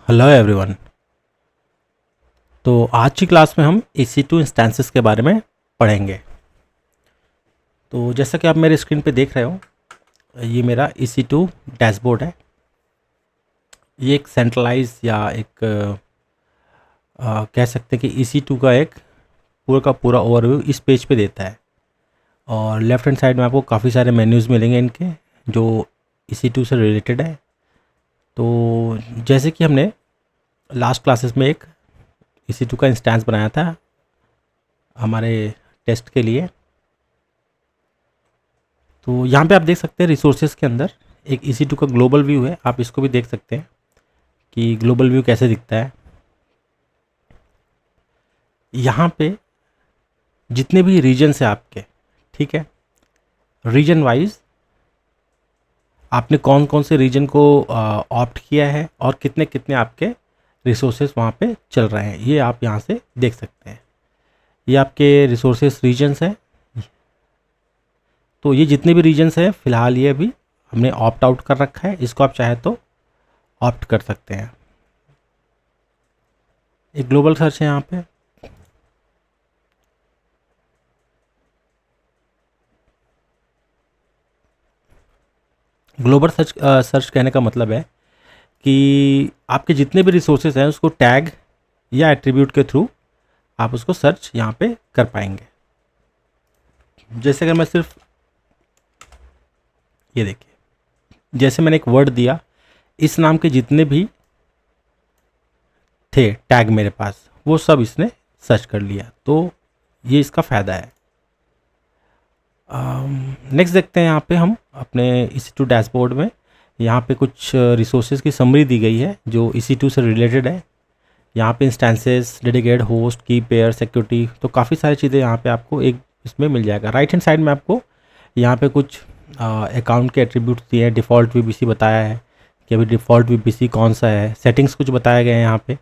Hello everyone. तो आज की क्लास में हम EC2 इंस्टेंसेस के बारे में पढ़ेंगे। तो जैसा कि आप मेरे स्क्रीन पे देख रहे हो, ये मेरा EC2 डैशबोर्ड है। ये एक सेंट्रलाइज या एक कह सकते हैं कि EC2 का एक पूरा का पूरा ओवरव्यू इस पेज पे देता है। और लेफ्ट हैंड साइड में आपको काफ़ी सारे मेन्यूज़ मिलेंगे इनके, जो EC2 से रिलेटेड है। तो जैसे कि हमने लास्ट क्लासेस में एक EC2 का इंस्टेंस बनाया था हमारे टेस्ट के लिए। तो यहाँ पे आप देख सकते हैं रिसोर्सेज के अंदर एक EC2 का ग्लोबल व्यू है। आप इसको भी देख सकते हैं कि ग्लोबल व्यू कैसे दिखता है। यहाँ पे जितने भी रीजन्स हैं आपके, ठीक है, रीजन वाइज आपने कौन कौन से रीजन को ऑप्ट किया है और कितने कितने आपके रिसोर्सेज वहाँ पे चल रहे हैं, ये आप यहाँ से देख सकते हैं। ये आपके रिसोर्सेज रीजन्स हैं। तो ये जितने भी रीजन्स हैं फ़िलहाल ये अभी हमने ऑप्ट आउट कर रखा है। इसको आप चाहे तो ऑप्ट कर सकते हैं। एक ग्लोबल सर्च है यहाँ पे। ग्लोबल सर्च कहने का मतलब है कि आपके जितने भी रिसोर्सेज हैं उसको टैग या एट्रीब्यूट के थ्रू आप उसको सर्च यहाँ पे कर पाएंगे। जैसे अगर मैं सिर्फ ये देखिए, जैसे मैंने एक वर्ड दिया, इस नाम के जितने भी थे टैग मेरे पास वो सब इसने सर्च कर लिया। तो ये इसका फ़ायदा है। नेक्स्ट देखते हैं यहाँ पे हम अपने EC2 डैशबोर्ड में। यहाँ पे कुछ रिसोर्सेज की समरी दी गई है जो EC2 से रिलेटेड है। यहाँ पे इंस्टेंसेस, डेडिकेटेड होस्ट, की पेयर, सिक्योरिटी, तो काफ़ी सारी चीज़ें यहाँ पे आपको एक इसमें मिल जाएगा। राइट हैंड साइड में आपको यहाँ पे कुछ अकाउंट के एट्रीब्यूट्स दिए हैं। डिफ़ॉल्ट VPC बताया है कि अभी डिफ़ॉल्ट VPC कौन सा है। सेटिंग्स कुछ बताए गए हैं यहाँ पे।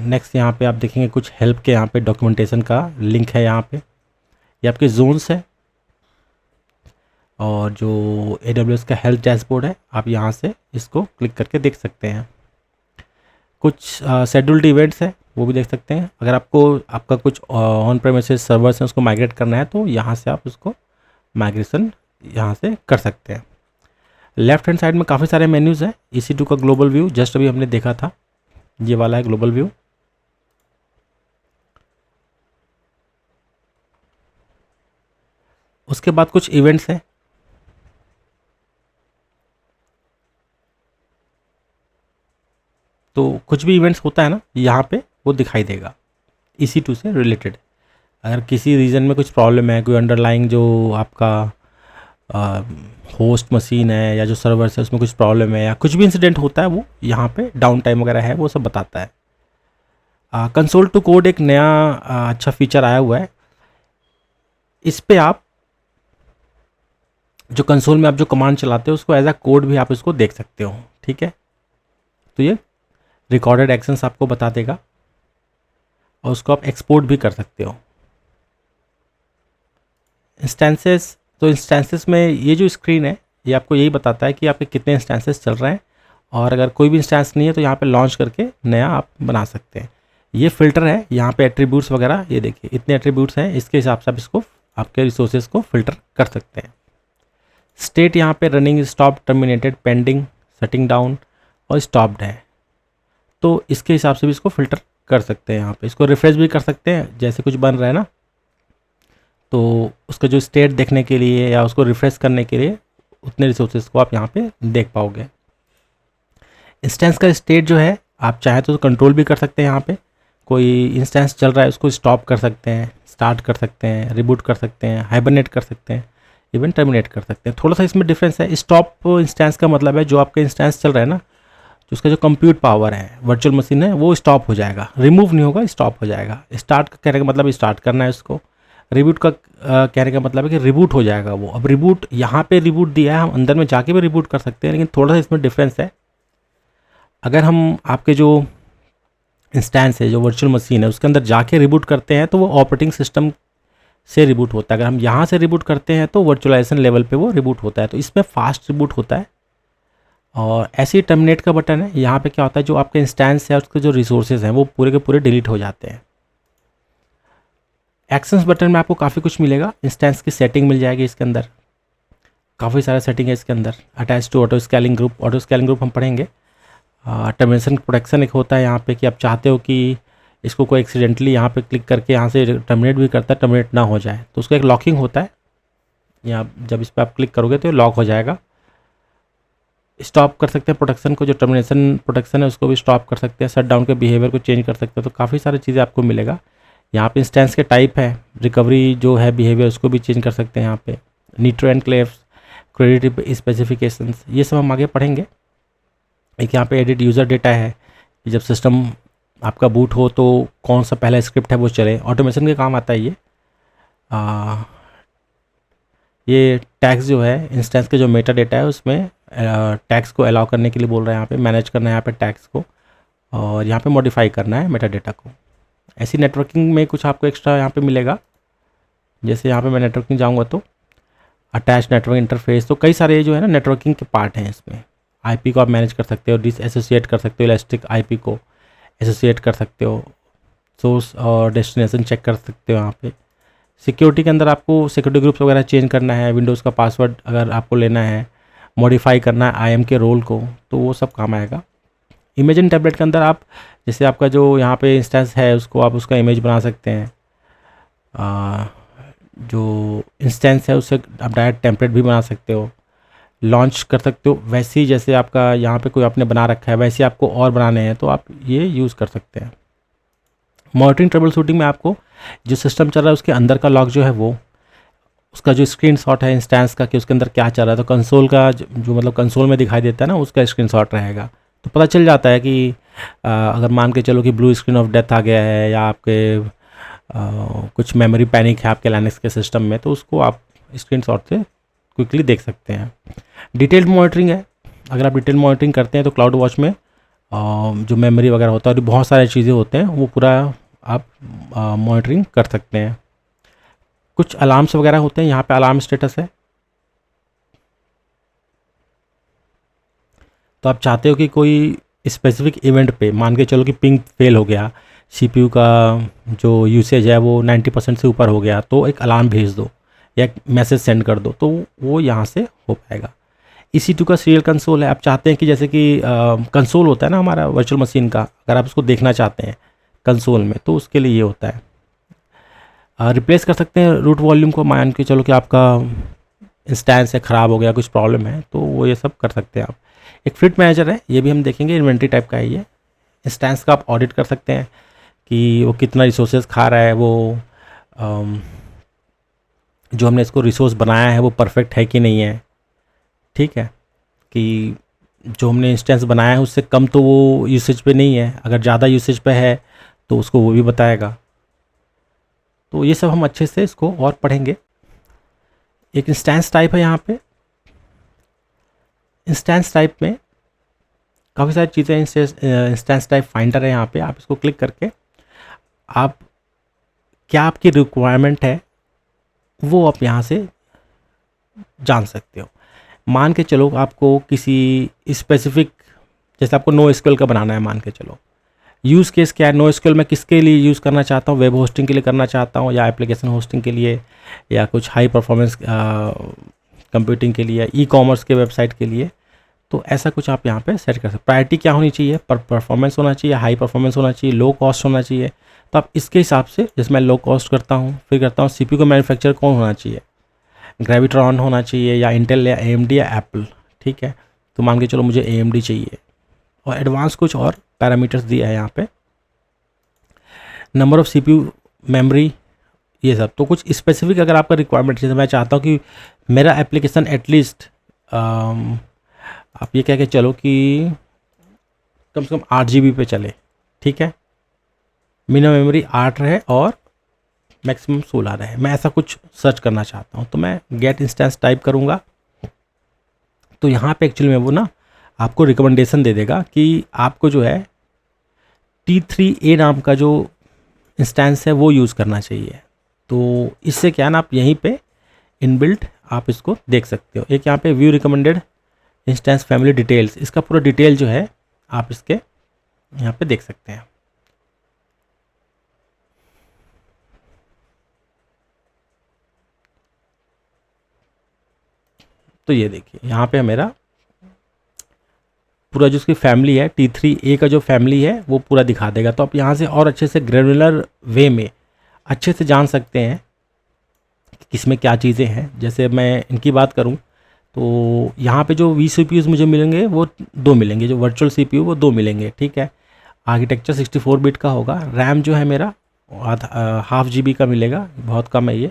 नेक्स्ट यहाँ पे आप देखेंगे कुछ हेल्प के यहाँ पे डॉक्यूमेंटेशन का लिंक है। यहाँ पे ये आपके जोन्स है और जो AWS का हेल्थ डैशबोर्ड है, आप यहाँ से इसको क्लिक करके देख सकते हैं। कुछ शेड्यूल्ड इवेंट्स है वो भी देख सकते हैं। अगर आपका कुछ ऑन प्रेमिसेस सर्वर्स हैं उसको माइग्रेट करना है तो यहाँ से आप उसको माइग्रेशन यहाँ से कर सकते हैं। लेफ्ट हैंड साइड में काफ़ी सारे मेन्यूज़ हैं। EC2 का ग्लोबल व्यू जस्ट अभी हमने देखा था, ये वाला है ग्लोबल व्यू। उसके बाद कुछ इवेंट्स हैं। तो कुछ भी इवेंट्स होता है ना, यहाँ पे वो दिखाई देगा EC2 से रिलेटेड। अगर किसी रीजन में कुछ प्रॉब्लम है, कोई अंडरलाइंग जो आपका होस्ट मशीन है या जो सर्वर है उसमें कुछ प्रॉब्लम है या कुछ भी इंसिडेंट होता है, वो यहाँ पे डाउन टाइम वगैरह है वो सब बताता है। कंसोल टू कोड एक नया अच्छा फीचर आया हुआ है। इस पे आप जो कंसोल में आप जो कमांड चलाते हो उसको एज अ कोड भी आप इसको देख सकते हो, ठीक है। तो ये रिकॉर्डेड एक्शंस आपको बता देगा और उसको आप एक्सपोर्ट भी कर सकते हो। इंस्टेंसेस, तो इंस्टेंसेस में ये जो स्क्रीन है ये आपको यही बताता है कि आपके कितने इंस्टेंसेस चल रहे हैं, और अगर कोई भी इंस्टेंस नहीं है तो यहाँ पे लॉन्च करके नया आप बना सकते हैं। ये फ़िल्टर है, यहाँ पे एट्रीब्यूट्स वगैरह, ये देखिए इतने एट्रीब्यूट्स हैं, इसके हिसाब से आप इसको आपके रिसोर्सेज को फ़िल्टर कर सकते हैं। स्टेट यहाँ पे running, stop, terminated, pending, shutting down और स्टॉप्ड है। तो इसके हिसाब से भी इसको फ़िल्टर कर सकते हैं। यहाँ पे इसको रिफ्रेश भी कर सकते हैं, जैसे कुछ बन रहा है ना, तो उसका जो स्टेट देखने के लिए या उसको रिफ्रेश करने के लिए उतने रिसोर्सेज को आप यहाँ पे देख पाओगे। इंस्टेंस का स्टेट जो है आप चाहे तो कंट्रोल भी कर सकते हैं। यहाँ पे कोई इंस्टेंस चल रहा है उसको स्टॉप कर सकते हैं, स्टार्ट कर सकते हैं, रिबूट कर सकते हैं, हाइबरनेट कर सकते हैं, इवन टर्मिनेट कर सकते हैं। थोड़ा सा इसमें डिफरेंस है। स्टॉप इंस्टेंस का मतलब है जो आपके इंस्टेंस चल रहा है ना, तो उसका जो कंप्यूट पावर है, वर्चुअल मशीन है, वो स्टॉप हो जाएगा, रिमूव नहीं होगा, स्टॉप हो जाएगा। स्टार्ट का कहने का मतलब स्टार्ट करना है उसको। रिबूट का कहने का मतलब है कि रिबूट हो जाएगा वो। अब रिबूट यहाँ पे रिबूट दिया है, हम अंदर में जाके भी रिबूट कर सकते हैं, लेकिन थोड़ा सा इसमें डिफरेंस है। अगर हम आपके जो इंस्टेंस है, जो वर्चुअल मशीन है, उसके अंदर जाके रिबूट करते हैं तो वो ऑपरेटिंग सिस्टम से रिबूट होता है। अगर हम यहाँ से रिबूट करते हैं तो वर्चुअलाइजेशन लेवल पे वो रिबूट होता है। तो इसमें फास्ट रिबूट होता है और ऐसे ही टर्मिनेट का बटन है, यहाँ पे क्या होता है जो आपका इंस्टेंस है उसके जो रिसोर्सेज हैं वो पूरे के पूरे डिलीट हो जाते हैं। एक्शंस बटन में आपको काफ़ी कुछ मिलेगा, इंस्टेंस की सेटिंग मिल जाएगी इसके अंदर, काफ़ी सारा सेटिंग है इसके अंदर। Attach to auto scaling group हम पढ़ेंगे। टर्मिनेशन प्रोटेक्शन एक होता है यहाँ पे कि आप चाहते हो कि इसको कोई एक्सीडेंटली यहाँ पे क्लिक करके यहाँ से टर्मिनेट भी करता है, टर्मिनेट ना हो जाए, तो उसका एक लॉकिंग होता है। यहाँ जब इस पर आप क्लिक करोगे तो लॉक हो जाएगा। स्टॉप कर सकते हैं प्रोटेक्शन को, जो टर्मिनेशन प्रोटेक्शन है उसको भी स्टॉप कर सकते हैं, शट डाउन के बिहेवियर को चेंज कर सकते हैं। तो काफ़ी सारी चीज़ें आपको मिलेगा। यहाँ पे इंस्टेंस के टाइप है, रिकवरी जो है बिहेवियर उसको भी चेंज कर सकते हैं यहाँ पे, नीट्रो एनक्लेव्स, क्रेडिट स्पेसिफिकेशंस, ये सब हम आगे पढ़ेंगे। एक यहाँ पे एडिट यूज़र डेटा है कि जब सिस्टम आपका बूट हो तो कौन सा पहला स्क्रिप्ट है वो चले, ऑटोमेशन के काम आता है ये टैग्स जो है इंस्टेंस के जो मेटा डेटा है उसमें टैग्स को अलाउ करने के लिए बोल रहा है, यहाँ पे मैनेज करना है यहाँ पे टैग्स को, और यहाँ पे मॉडिफाई करना है मेटा डेटा को। ऐसी नेटवर्किंग में कुछ आपको एक्स्ट्रा यहाँ पे मिलेगा, जैसे यहाँ पे मैं नेटवर्किंग जाऊँगा तो अटैच नेटवर्क इंटरफेस, तो कई सारे जो है ना नेटवर्किंग के पार्ट हैं इसमें। आईपी को आप मैनेज कर सकते हो, डिसएसोसिएट कर सकते हो, इलास्टिक आईपी को एसोसिएट कर सकते हो, सोर्स और डेस्टिनेशन चेक कर सकते हो। यहाँ पे सिक्योरिटी के अंदर आपको सिक्योरिटी ग्रुप्स वगैरह चेंज करना है, विंडोज़ का पासवर्ड अगर आपको लेना है, मॉडिफाई करना है आईएम के रोल को, तो वो सब काम आएगा। इमेज इन टैबलेट के अंदर आप जैसे आपका जो यहाँ पे इंस्टेंस है उसको आप उसका इमेज बना सकते हैं, जो इंस्टेंस है उससे आप डायरेक्ट टेम्पलेट भी बना सकते हो, लॉन्च कर सकते हो। वैसे ही जैसे आपका यहाँ पे कोई आपने बना रखा है वैसे ही आपको और बनाने हैं तो आप ये यूज़ कर सकते हैं। मॉनिटरिंग ट्रबल शूटिंग में आपको जो सिस्टम चल रहा है उसके अंदर का लॉग जो है वो उसका जो स्क्रीनशॉट है इंस्टेंस का कि उसके अंदर क्या चल रहा है, तो कंसोल का जो मतलब कंसोल में दिखाई देता है ना उसका स्क्रीनशॉट रहेगा, तो पता चल जाता है कि अगर मान के चलो कि ब्लू स्क्रीन ऑफ डेथ आ गया है या आपके कुछ मेमोरी पैनिक है आपके लाइनक्स के सिस्टम में, तो उसको आप स्क्रीनशॉट से क्विकली देख सकते हैं। डिटेल्ड मॉनिटरिंग है, अगर आप डिटेल मॉनिटरिंग करते हैं तो क्लाउड वॉच में जो मेमोरी वगैरह होता है और बहुत सारी चीज़ें होते हैं वो पूरा आप मॉनिटरिंग कर सकते हैं। कुछ अलार्म्स वगैरह होते हैं, यहाँ पे अलार्म स्टेटस है, तो आप चाहते हो कि कोई स्पेसिफिक इवेंट पे मान के चलो कि पिंग फेल हो गया, सीपीयू का जो यूसेज है वो 90% से ऊपर हो गया, तो एक अलार्म भेज दो या एक मैसेज सेंड कर दो, तो वो यहाँ से हो पाएगा। EC2 का सीरियल कंसोल है, आप चाहते हैं कि जैसे कि कंसोल होता है ना हमारा वर्चुअल मशीन का, अगर आप उसको देखना चाहते हैं कंसोल में तो उसके लिए ये होता है। रिप्लेस कर सकते हैं रूट वॉल्यूम को, मान के चलो कि आपका इंस्टेंस है ख़राब हो गया, कुछ प्रॉब्लम है, तो वो ये सब कर सकते हैं आप। एक फ्लीट मैनेजर है, ये भी हम देखेंगे, इन्वेंट्री टाइप का है ये। इंस्टेंस का आप ऑडिट कर सकते हैं कि वो कितना रिसोर्सेज खा रहा है, वो जो हमने इसको रिसोर्स बनाया है वो परफेक्ट है कि नहीं है, ठीक है, कि जो हमने इंस्टेंस बनाया है उससे कम तो वो यूसेज पे नहीं है, अगर ज़्यादा यूसेज पे है तो उसको वो भी बताएगा। तो ये सब हम अच्छे से इसको और पढ़ेंगे। एक इंस्टेंस टाइप है, यहाँ पे इंस्टेंस टाइप में काफ़ी सारी चीज़ें, इंस्टेंस टाइप फाइंडर है, यहाँ पे आप इसको क्लिक करके आप क्या आपकी रिक्वायरमेंट है वो आप यहाँ से जान सकते हो। मान के चलो आपको किसी स्पेसिफिक, जैसे आपको नो एसक्यूएल का बनाना है, मान के चलो यूज़ केस क्या है, नो एसक्यूएल मैं किसके लिए यूज़ करना चाहता हूँ, वेब होस्टिंग के लिए करना चाहता हूँ या एप्लीकेशन होस्टिंग के लिए या कुछ हाई परफॉर्मेंस कंप्यूटिंग के लिए, ई कॉमर्स के वेबसाइट के लिए, तो ऐसा कुछ आप यहाँ पे सेट कर सकते। प्रायोरिटी क्या होनी चाहिए, परफॉर्मेंस होना चाहिए, हाई परफॉर्मेंस होना चाहिए, लो कॉस्ट होना चाहिए, तो आप इसके हिसाब से, जैसे मैं लो कॉस्ट करता हूँ, फिर करता हूँ सीपीयू का मैन्युफैक्चर कौन होना चाहिए, ग्रेविट्रॉन होना चाहिए या इंटेल या AMD या एप्पल, ठीक है, तो मान के चलो मुझे AMD चाहिए, और एडवांस कुछ और पैरामीटर्स दिया है यहाँ पे, नंबर ऑफ़ CPU, मेमोरी, ये सब। तो कुछ स्पेसिफिक अगर आपका रिक्वायरमेंट, जैसे मैं चाहता हूँ कि मेरा एप्लीकेशन एटलीस्ट आप ये कह के चलो कि कम से कम 8 GB पे चले, ठीक है, मिनिमम मेमोरी 8 रहे और मैक्सिमम 16 रहे, मैं ऐसा कुछ सर्च करना चाहता हूँ, तो मैं गेट इंस्टेंस टाइप करूँगा। तो यहाँ पे एक्चुअली में वो ना आपको रिकमेंडेशन दे देगा कि आपको जो है T3A नाम का जो इंस्टेंस है वो यूज़ करना चाहिए। तो इससे क्या ना आप यहीं पे इनबिल्ट आप इसको देख सकते हो। एक यहाँ पे view recommended instance family details, इसका पूरा डिटेल जो है आप इसके यहाँ पे देख सकते हैं। तो ये देखिए यहाँ पे मेरा पूरा जो उसकी फैमिली है T3A का जो फैमिली है वो पूरा दिखा देगा। तो आप यहाँ से और अच्छे से ग्रेनुलर वे में अच्छे से जान सकते हैं कि किसमें क्या चीज़ें हैं। जैसे मैं इनकी बात करूँ तो यहाँ पे जो vCPUs मुझे मिलेंगे वो 2 मिलेंगे, जो वर्चुअल CPU वो 2 मिलेंगे, ठीक है। आर्किटेक्चर 64 बिट का होगा। रैम जो है मेरा हाफ GB का मिलेगा, बहुत कम है ये।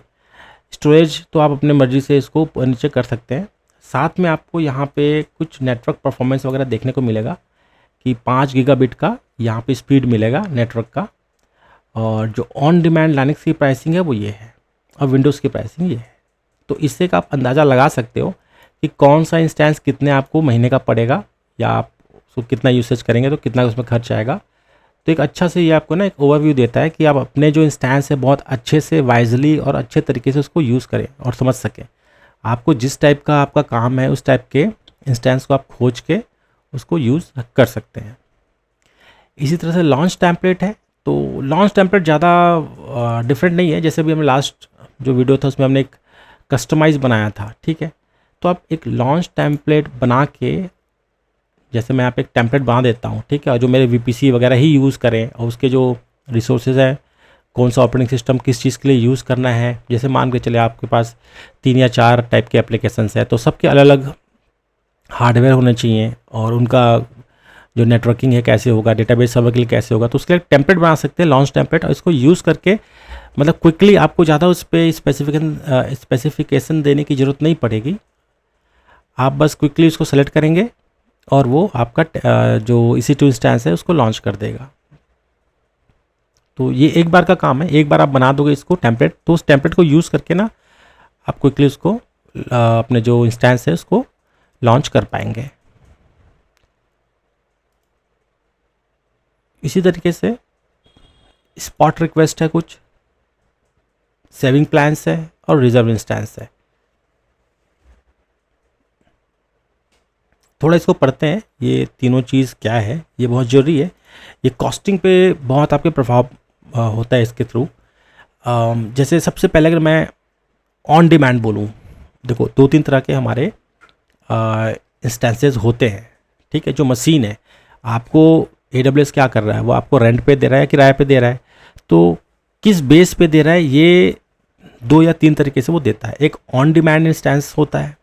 स्टोरेज तो आप अपने मर्ज़ी से इसको नीचे कर सकते हैं। साथ में आपको यहाँ पे कुछ नेटवर्क परफॉर्मेंस वगैरह देखने को मिलेगा कि 5 गीगाबिट का यहाँ पे स्पीड मिलेगा नेटवर्क का। और जो ऑन डिमांड लाइनक्स की प्राइसिंग है वो ये है, और विंडोज़ की प्राइसिंग ये है। तो इससे का आप अंदाज़ा लगा सकते हो कि कौन सा इंस्टेंस कितने आपको महीने का पड़ेगा, या आप उसको कितना यूसेज करेंगे तो कितना उसमें खर्च आएगा। तो एक अच्छा से ये आपको ना एक ओवरव्यू देता है कि आप अपने जो इंस्टेंस है बहुत अच्छे से वाइजली और अच्छे तरीके से उसको यूज़ करें और समझ सकें। आपको जिस टाइप का आपका काम है उस टाइप के इंस्टेंस को आप खोज के उसको यूज़ कर सकते हैं। इसी तरह से लॉन्च टेम्पलेट है। तो लॉन्च टेम्पलेट ज़्यादा डिफरेंट नहीं है। जैसे भी हमने लास्ट जो वीडियो था उसमें हमने एक कस्टमाइज़ बनाया था, ठीक है। तो आप एक लॉन्च टेम्पलेट बना के, जैसे मैं यहाँ पे एक टेम्पलेट बना देता हूँ, ठीक है, और जो मेरे VPC वगैरह ही यूज़ करें और उसके जो रिसोर्सेज हैं, कौन सा ऑपरेटिंग सिस्टम किस चीज़ के लिए यूज़ करना है। जैसे मान के चले आपके पास 3 या 4 टाइप के एप्लीकेशंस है, तो सबके अलग अलग हार्डवेयर होने चाहिए और उनका जो नेटवर्किंग है कैसे होगा, डेटाबेस सर्वर के लिए कैसे होगा। तो उसके लिए टेम्पलेट बना सकते हैं, लॉन्च टेम्पलेट, और इसको यूज़ करके मतलब क्विकली आपको ज़्यादा उस पर स्पेसिफिकेशन देने की ज़रूरत नहीं पड़ेगी। आप बस क्विकली उसको सेलेक्ट करेंगे और वो आपका जो EC2 इंस्टेंस है उसको लॉन्च कर देगा। तो ये एक बार का काम है, एक बार आप बना दोगे इसको टेम्पलेट, तो उस टेम्पलेट को यूज़ करके ना आप क्विकली उसको अपने जो इंस्टेंस है उसको लॉन्च कर पाएंगे। इसी तरीके से स्पॉट रिक्वेस्ट है, कुछ सेविंग प्लान्स है और रिजर्व इंस्टेंस है। थोड़ा इसको पढ़ते हैं, ये तीनों चीज़ क्या है, ये बहुत ज़रूरी है। ये कॉस्टिंग पे बहुत आपके प्रभाव होता है इसके थ्रू। जैसे सबसे पहले अगर मैं ऑन डिमांड बोलूँ, देखो 2-3 तरह के हमारे इंस्टेंसेस होते हैं, ठीक है। जो मशीन है, आपको AWS क्या कर रहा है, वो आपको रेंट पे दे रहा है, किराए पे दे रहा है। तो किस बेस पे दे रहा है, ये 2 या 3 तरीके से वो देता है। एक ऑन डिमांड इंस्टेंस होता है,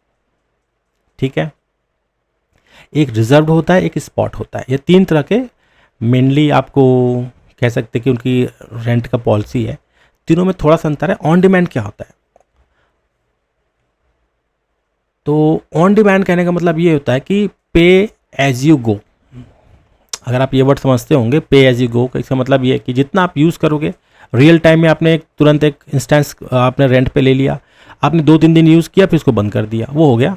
ठीक है, एक रिजर्व्ड होता है, एक स्पॉट होता है। ये 3 तरह के मेनली आपको कह सकते हैं कि उनकी रेंट का पॉलिसी है। तीनों में थोड़ा सा अंतर है। ऑन डिमांड क्या होता है, तो ऑन डिमांड कहने का मतलब ये होता है कि पे एज यू गो। अगर आप ये वर्ड समझते होंगे, पे एज यू गो का इसका मतलब ये है कि जितना आप यूज़ करोगे, रियल टाइम में आपने तुरंत एक इंस्टेंस आपने रेंट पे ले लिया, आपने 2-3 दिन यूज़ किया फिर उसको बंद कर दिया, वो हो गया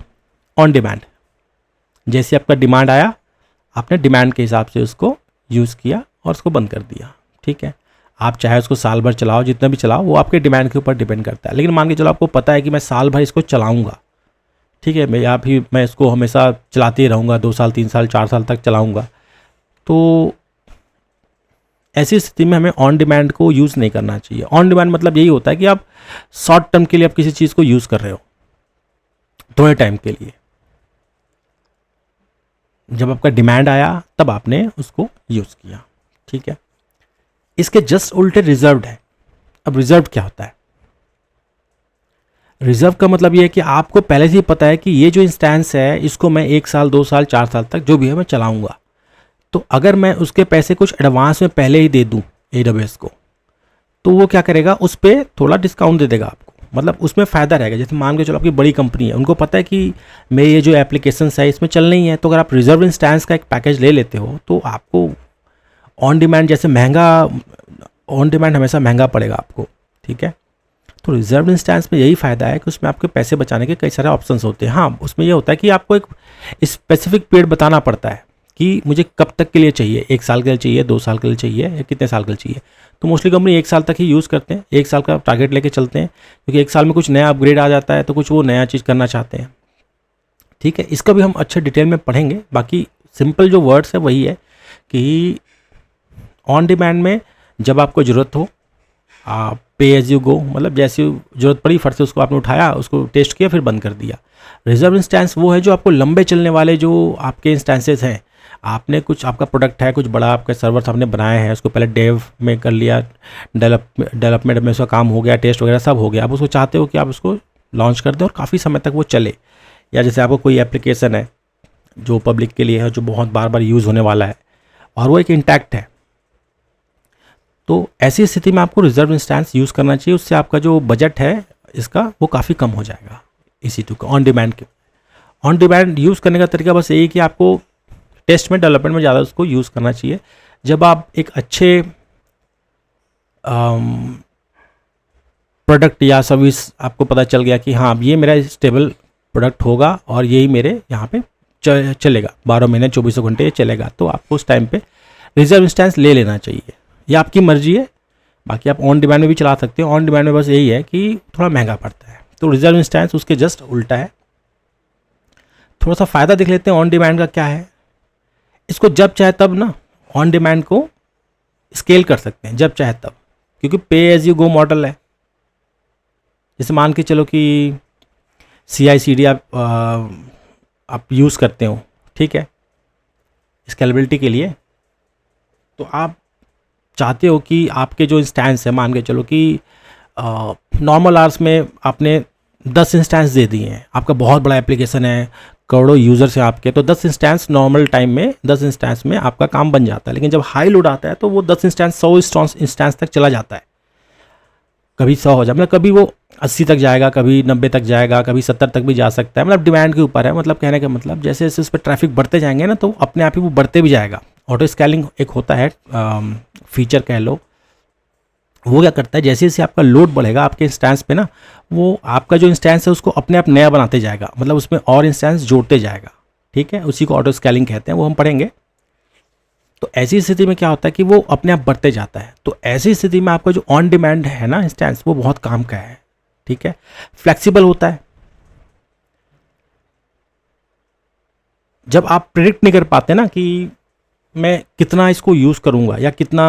ऑन डिमांड। जैसे आपका डिमांड आया, आपने डिमांड के हिसाब से उसको यूज़ किया और उसको बंद कर दिया, ठीक है। आप चाहे उसको साल भर चलाओ, जितना भी चलाओ, वो आपके डिमांड के ऊपर डिपेंड करता है। लेकिन मान के चलो आपको पता है कि मैं साल भर इसको चलाऊँगा, ठीक है, मैं इसको हमेशा चलाते ही रहूँगा, 2 साल 3 साल 4 साल तक चलाऊँगा, तो ऐसी स्थिति में हमें ऑन डिमांड को यूज़ नहीं करना चाहिए। ऑन डिमांड मतलब यही होता है कि आप शॉर्ट टर्म के लिए आप किसी चीज़ को यूज़ कर रहे हो, थोड़े टाइम के लिए। जब आपका डिमांड आया तब आपने उसको यूज़ किया, ठीक है। इसके जस्ट उल्टे रिजर्व्ड है। अब रिजर्व क्या होता है, रिजर्व का मतलब ये है कि आपको पहले से ही पता है कि ये जो इंस्टेंस है इसको मैं 1 साल 2 साल 4 साल तक जो भी है मैं चलाऊंगा। तो अगर मैं उसके पैसे कुछ एडवांस में पहले ही दे दूं AWS को, तो वो क्या करेगा, उस पर थोड़ा डिस्काउंट दे देगा आपको, मतलब उसमें फ़ायदा रहेगा। जैसे मान के चलो आपकी बड़ी कंपनी है, उनको पता है कि मेरे ये जो एप्लीकेशंस है इसमें चल नहीं है, तो अगर आप रिजर्व इंस्टेंस का एक पैकेज ले लेते हो तो आपको ऑन डिमांड जैसे ऑन डिमांड हमेशा महंगा पड़ेगा आपको, ठीक है। तो रिजर्व इंस्टेंस में यही फ़ायदा है कि उसमें आपके पैसे बचाने के कई सारे ऑप्शंस होते हैं। हाँ, उसमें ये होता है कि आपको एक स्पेसिफिक पीरियड बताना पड़ता है कि मुझे कब तक के लिए चाहिए, 1 साल के लिए चाहिए, 2 साल के लिए चाहिए, या कितने साल के लिए चाहिए। तो मोस्टली कंपनी 1 साल तक ही यूज़ करते हैं, 1 साल का टारगेट लेके चलते हैं, क्योंकि 1 साल में कुछ नया अपग्रेड आ जाता है तो कुछ वो नया चीज़ करना चाहते हैं, ठीक है, इसका भी हम अच्छे डिटेल में पढ़ेंगे। बाकी सिंपल जो वर्ड्स है वही है कि ऑन डिमांड में जब आपको ज़रूरत हो आप पे एज यू गो, मतलब जैसे ज़रूरत पड़ी फट से उसको आपने उठाया, उसको टेस्ट किया, फिर बंद कर दिया। रिजर्व इंस्टेंस वो है जो आपको लंबे चलने वाले जो आपके इंस्टेंसेस हैं, आपने आपका प्रोडक्ट है, कुछ बड़ा आपका सर्वर आपने बनाया है, उसको पहले डेव में कर लिया, डेवलपमेंट में उसका काम हो गया, टेस्ट वगैरह सब हो गया, आप उसको चाहते हो कि आप उसको लॉन्च कर दें और काफ़ी समय तक वो चले। या जैसे आपको कोई एप्लीकेशन है जो पब्लिक के लिए है, जो बहुत बार बार यूज़ होने वाला है और वो एक इंटैक्ट है, तो ऐसी स्थिति में आपको रिजर्व इंस्टेंस यूज़ करना चाहिए। उससे आपका जो बजट है इसका वो काफ़ी कम हो जाएगा EC2 का ऑन डिमांड के। ऑन डिमांड यूज़ करने का तरीका बस यही कि आपको टेस्ट में, डेवलपमेंट में ज़्यादा उसको यूज़ करना चाहिए। जब आप एक अच्छे प्रोडक्ट या सर्विस आपको पता चल गया कि हाँ ये मेरा स्टेबल प्रोडक्ट होगा और यही मेरे यहाँ पे चलेगा 12 महीने 24 घंटे चलेगा, तो आपको उस टाइम पे रिजर्व इंस्टेंस ले लेना चाहिए। ये आपकी मर्जी है, बाकी आप ऑन डिमांड में भी चला सकते हो। ऑन डिमांड में बस यही है कि थोड़ा महंगा पड़ता है, तो रिजर्व इंस्टेंस उसके जस्ट उल्टा है। थोड़ा सा फ़ायदा देख लेते हैं ऑन डिमांड का क्या है। इसको जब चाहे तब ना ऑन डिमांड को स्केल कर सकते हैं, जब चाहे तब, क्योंकि पे एज यू गो मॉडल है। जैसे मान के चलो कि CI/CD आप यूज़ करते हो, ठीक है, स्केलेबिलिटी के लिए, तो आप चाहते हो कि आपके जो इंस्टेंस है, मान के चलो कि नॉर्मल आवर्स में आपने 10 इंस्टेंस दे दिए हैं, आपका बहुत बड़ा एप्लीकेशन है, करोड़ों यूज़र्स हैं आपके, तो 10 इंस्टेंस नॉर्मल टाइम में 10 इंस्टेंस में आपका काम बन जाता है। लेकिन जब हाई लोड आता है तो वो 10 इंस्टेंस 100 इंस्टेंस तक चला जाता है, कभी 100 हो जाए, मतलब कभी वो 80 तक जाएगा, कभी 90 तक जाएगा, कभी 70 तक भी जा सकता है, मतलब डिमांड के ऊपर है। मतलब कहने का मतलब जैसे जैसे उस पर ट्रैफिक बढ़ते जाएंगे ना, तो अपने आप ही वो बढ़ते भी जाएगा। ऑटो स्केलिंग एक होता है फीचर कह लो, वो क्या करता है, जैसे जैसे आपका लोड बढ़ेगा आपके इंस्टेंस पे ना, वो आपका जो इंस्टेंस है उसको अपने आप नया बनाते जाएगा, मतलब उसमें और इंस्टेंस जोड़ते जाएगा, ठीक है, उसी को ऑटो स्केलिंग कहते हैं, वो हम पढ़ेंगे। तो ऐसी स्थिति में क्या होता है कि वो अपने आप बढ़ते जाता है। तो ऐसी स्थिति में आपका जो ऑन डिमांड है ना इंस्टेंस, वो बहुत काम का है, ठीक है, फ्लेक्सिबल होता है। जब आप प्रिडिक्ट नहीं कर पाते ना कि मैं कितना इसको यूज़ करूँगा या कितना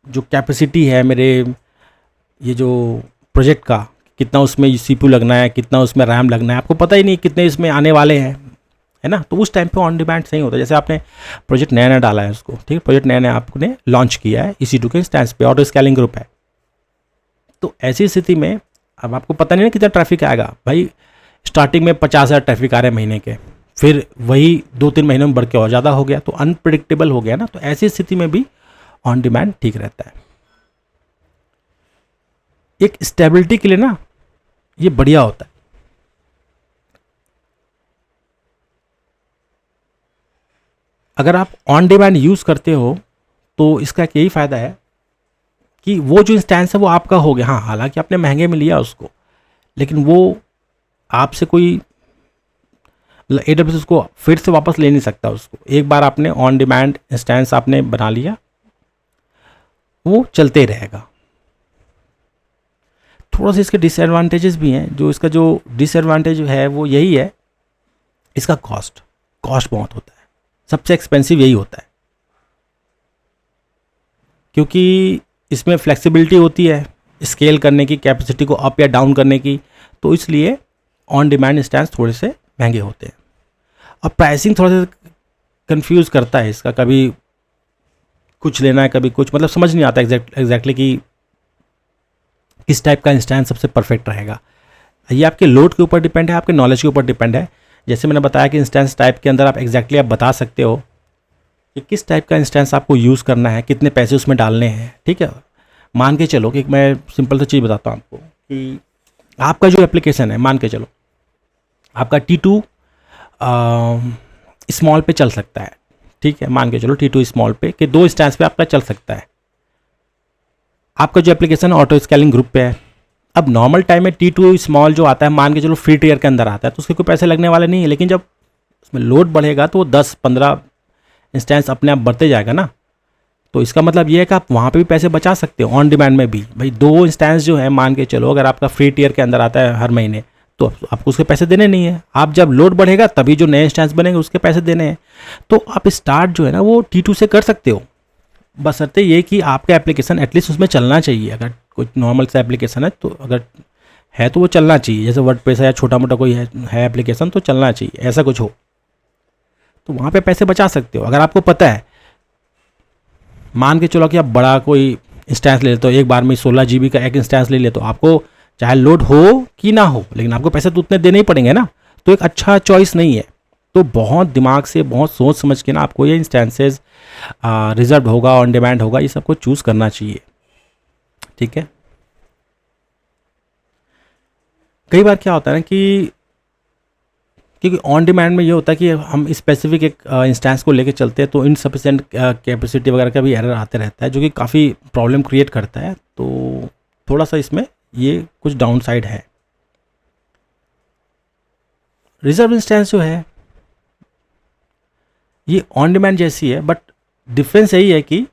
जो कैपेसिटी है मेरे ये जो प्रोजेक्ट का, कितना उसमें CPU लगना है, कितना उसमें रैम लगना है, आपको पता ही नहीं कितने इसमें आने वाले हैं, है ना, तो उस टाइम पे ऑन डिमांड सही होता है। जैसे आपने प्रोजेक्ट नया नया डाला है उसको, ठीक है, प्रोजेक्ट नया नया आपने लॉन्च किया है EC2 के इंस्टेंस पे, ऑटो स्केलिंग ग्रुप है, तो ऐसी स्थिति में अब आपको पता नहीं ना कितना ट्रैफिक आएगा। भाई स्टार्टिंग में 50,000 ट्रैफिक आ रहे हैं महीने के, फिर वही 2-3 महीनों में बढ़ के और ज़्यादा हो गया, तो अनप्रिडिक्टेबल हो गया ना, तो ऐसी स्थिति में भी ऑन डिमांड ठीक रहता है। एक स्टेबिलिटी के लिए ना ये बढ़िया होता है। अगर आप ऑन डिमांड यूज़ करते हो तो इसका एक यही फ़ायदा है कि वो जो इंस्टेंस है वो आपका हो गया। हाँ, हालांकि आपने महंगे में लिया उसको, लेकिन वो आपसे कोई AWS उसको फिर से वापस ले नहीं सकता उसको। एक बार आपने ऑन डिमांड इंस्टेंस आपने बना लिया, वो चलते ही रहेगा। थोड़ा सा इसके डिसएडवांटेजेस भी हैं। जो इसका जो डिसएडवांटेज है वो यही है, इसका कॉस्ट बहुत होता है, सबसे एक्सपेंसिव यही होता है, क्योंकि इसमें फ्लेक्सिबिलिटी होती है स्केल करने की, कैपेसिटी को अप या डाउन करने की, तो इसलिए ऑन डिमांड इंस्टेंस थोड़े से महंगे होते हैं। और प्राइसिंग थोड़ा सा कंफ्यूज करता है इसका, कभी कुछ लेना है कभी कुछ, मतलब समझ नहीं आता एग्जैक्टली कि किस टाइप का इंस्टेंस सबसे परफेक्ट रहेगा। ये आपके लोड के ऊपर डिपेंड है, आपके नॉलेज के ऊपर डिपेंड है। जैसे मैंने बताया कि इंस्टेंस टाइप के अंदर आप एग्जैक्टली आप बता सकते हो कि किस टाइप का इंस्टेंस आपको यूज़ करना है, कितने पैसे उसमें डालने हैं, ठीक है। मान के चलो कि मैं सिंपल सी चीज़ बताता हूँ आपको कि आपका जो एप्लीकेशन है, मान के चलो आपका T2 स्मॉल पे चल सकता है, ठीक है, मान के चलो T2 स्मॉल पे कि 2 इंस्टेंस पे आपका चल सकता है। आपका जो एप्लीकेशन ऑटो स्केलिंग ग्रुप पे है, अब नॉर्मल टाइम में T2 स्मॉल जो आता है, मान के चलो फ्री टियर के अंदर आता है, तो उसके कोई पैसे लगने वाले नहीं है। लेकिन जब उसमें लोड बढ़ेगा तो वो 10-15 इंस्टेंस अपने आप बढ़ते जाएगा ना, तो इसका मतलब ये है कि आप वहाँ पे भी पैसे बचा सकते हो ऑन डिमांड में भी। भाई 2 इंस्टेंस जो है, मान के चलो अगर आपका फ्री टियर के अंदर आता है हर महीने, तो आपको उसके पैसे देने नहीं है। आप जब लोड बढ़ेगा तभी जो नए इंस्टेंस बनेंगे उसके पैसे देने हैं। तो आप स्टार्ट जो है ना वो T2 से कर सकते हो, बशर्ते ये कि आपका एप्लीकेशन एटलीस्ट उसमें चलना चाहिए। अगर कोई नॉर्मल सा एप्लीकेशन है तो अगर है तो वो चलना चाहिए, जैसे वर्डप्रेस है या छोटा मोटा कोई है एप्लीकेशन तो चलना चाहिए, ऐसा कुछ हो तो वहाँ पे पैसे बचा सकते हो। अगर आपको पता है, मान के चलो कि आप बड़ा कोई इंस्टेंस ले लेते हो, एक बार में 16 GB का एक इंस्टेंस ले लेते हो, आपको चाहे लोड हो कि ना हो लेकिन आपको पैसे तो उतने देने ही पड़ेंगे ना, तो एक अच्छा चॉइस नहीं है। तो बहुत दिमाग से, बहुत सोच समझ के ना आपको ये इंस्टेंसेस रिजर्व होगा, ऑन डिमांड होगा, ये सबको चूज़ करना चाहिए, ठीक है। कई बार क्या होता है ना कि क्योंकि ऑन डिमांड में ये होता है कि हम स्पेसिफिक एक इंस्टेंस को लेके चलते हैं तो इनसफिशिएंट कैपेसिटी वगैरह का भी एरर आते रहता है, जो कि काफ़ी प्रॉब्लम क्रिएट करता है। तो थोड़ा सा इसमें ये कुछ डाउन साइड है। रिजर्व इंस्टेंस जो है ये ऑन डिमांड जैसी है, बट डिफरेंस यही है कि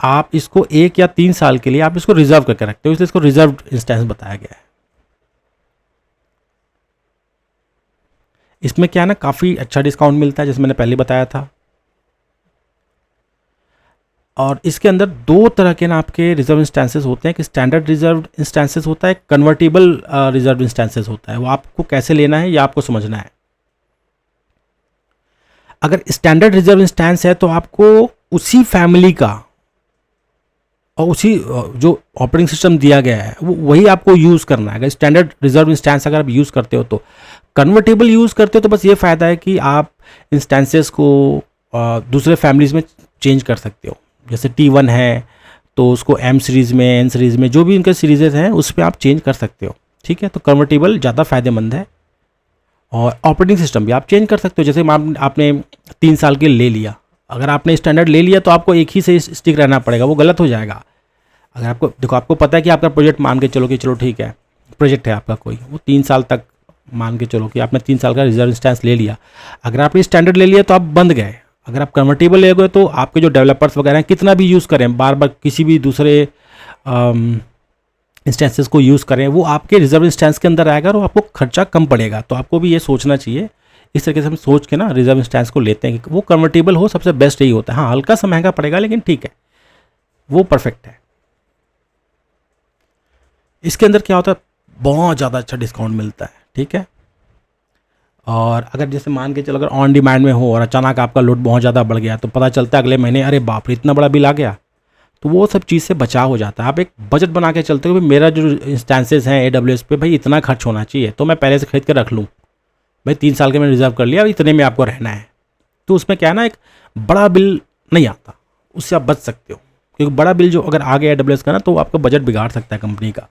आप इसको 1 या 3 साल के लिए आप इसको रिजर्व करके रखते हो, इसलिए इसको रिजर्व इंस्टेंस बताया गया है। इसमें क्या है ना, काफ़ी अच्छा डिस्काउंट मिलता है जैसे मैंने पहले बताया था। और इसके अंदर 2 तरह के ना आपके रिजर्व इंस्टेंसेस होते हैं, कि स्टैंडर्ड रिजर्व इंस्टेंसेस होता है, कन्वर्टेबल रिजर्व इंस्टेंसेस होता है। वो आपको कैसे लेना है या आपको समझना है। अगर स्टैंडर्ड रिजर्व इंस्टेंस है तो आपको उसी फैमिली का और उसी जो ऑपरेटिंग सिस्टम दिया गया है वो वही आपको यूज़ करना है। अगर स्टैंडर्ड रिजर्व इंस्टेंस अगर आप यूज़ करते हो तो, कन्वर्टेबल यूज़ करते हो तो बस ये फ़ायदा है कि आप इंस्टेंसेस को दूसरे फैमिलीज़ में चेंज कर सकते हो। जैसे T1 है तो उसको M सीरीज़ में, N सीरीज़ में, जो भी उनके सीरीज़ हैं उस पर आप चेंज कर सकते हो, ठीक है। तो कन्वर्टेबल ज़्यादा फ़ायदेमंद है। और ऑपरेटिंग सिस्टम भी आप चेंज कर सकते हो। जैसे आपने 3 साल के ले लिया, अगर आपने स्टैंडर्ड ले लिया तो आपको एक ही से स्टिक रहना पड़ेगा, वो गलत हो जाएगा। अगर आपको देखो, आपको पता है कि आपका प्रोजेक्ट, मान के चलो कि चलो ठीक है प्रोजेक्ट है आपका कोई, वो 3 साल तक, मान के चलो कि आपने 3 साल का रिजर्व इंस्टेंस ले लिया। अगर आपने स्टैंडर्ड ले लिया तो आप बंद गए। अगर आप कन्वर्टेबल ले गए तो आपके जो डेवलपर्स वगैरह हैं कितना भी यूज़ करें, बार बार किसी भी दूसरे इंस्टेंसेस को यूज़ करें, वो आपके रिजर्व इंस्टेंस के अंदर आएगा और आपको खर्चा कम पड़ेगा। तो आपको भी ये सोचना चाहिए। इस तरीके से हम सोच के ना रिजर्व इंस्टेंस को लेते हैं कि वो कन्वर्टेबल हो, सबसे बेस्ट यही होता है। हाँ, हल्का सा महंगा पड़ेगा लेकिन ठीक है, वो परफेक्ट है। इसके अंदर क्या होता है, बहुत ज़्यादा अच्छा डिस्काउंट मिलता है, ठीक है। और अगर जैसे मान के चलो अगर ऑन डिमांड में हो और अचानक आपका लोड बहुत ज़्यादा बढ़ गया तो पता चलता है अगले महीने अरे बाप रे इतना बड़ा बिल आ गया, तो वो सब चीज़ से बचाव हो जाता है। आप एक बजट बना के चलते हो, मेरा जो इंस्टेंसेस हैं AWS पे भाई इतना खर्च होना चाहिए, तो मैं पहले से खरीद कर रख लूँ भाई, 3 साल के मैंने रिजर्व कर लिया, इतने में आपको रहना है। तो उसमें क्या है ना, एक बड़ा बिल नहीं आता, उससे आप बच सकते हो। क्योंकि बड़ा बिल जो अगर आ गया AWS का ना तो आपका बजट बिगाड़ सकता है कंपनी का,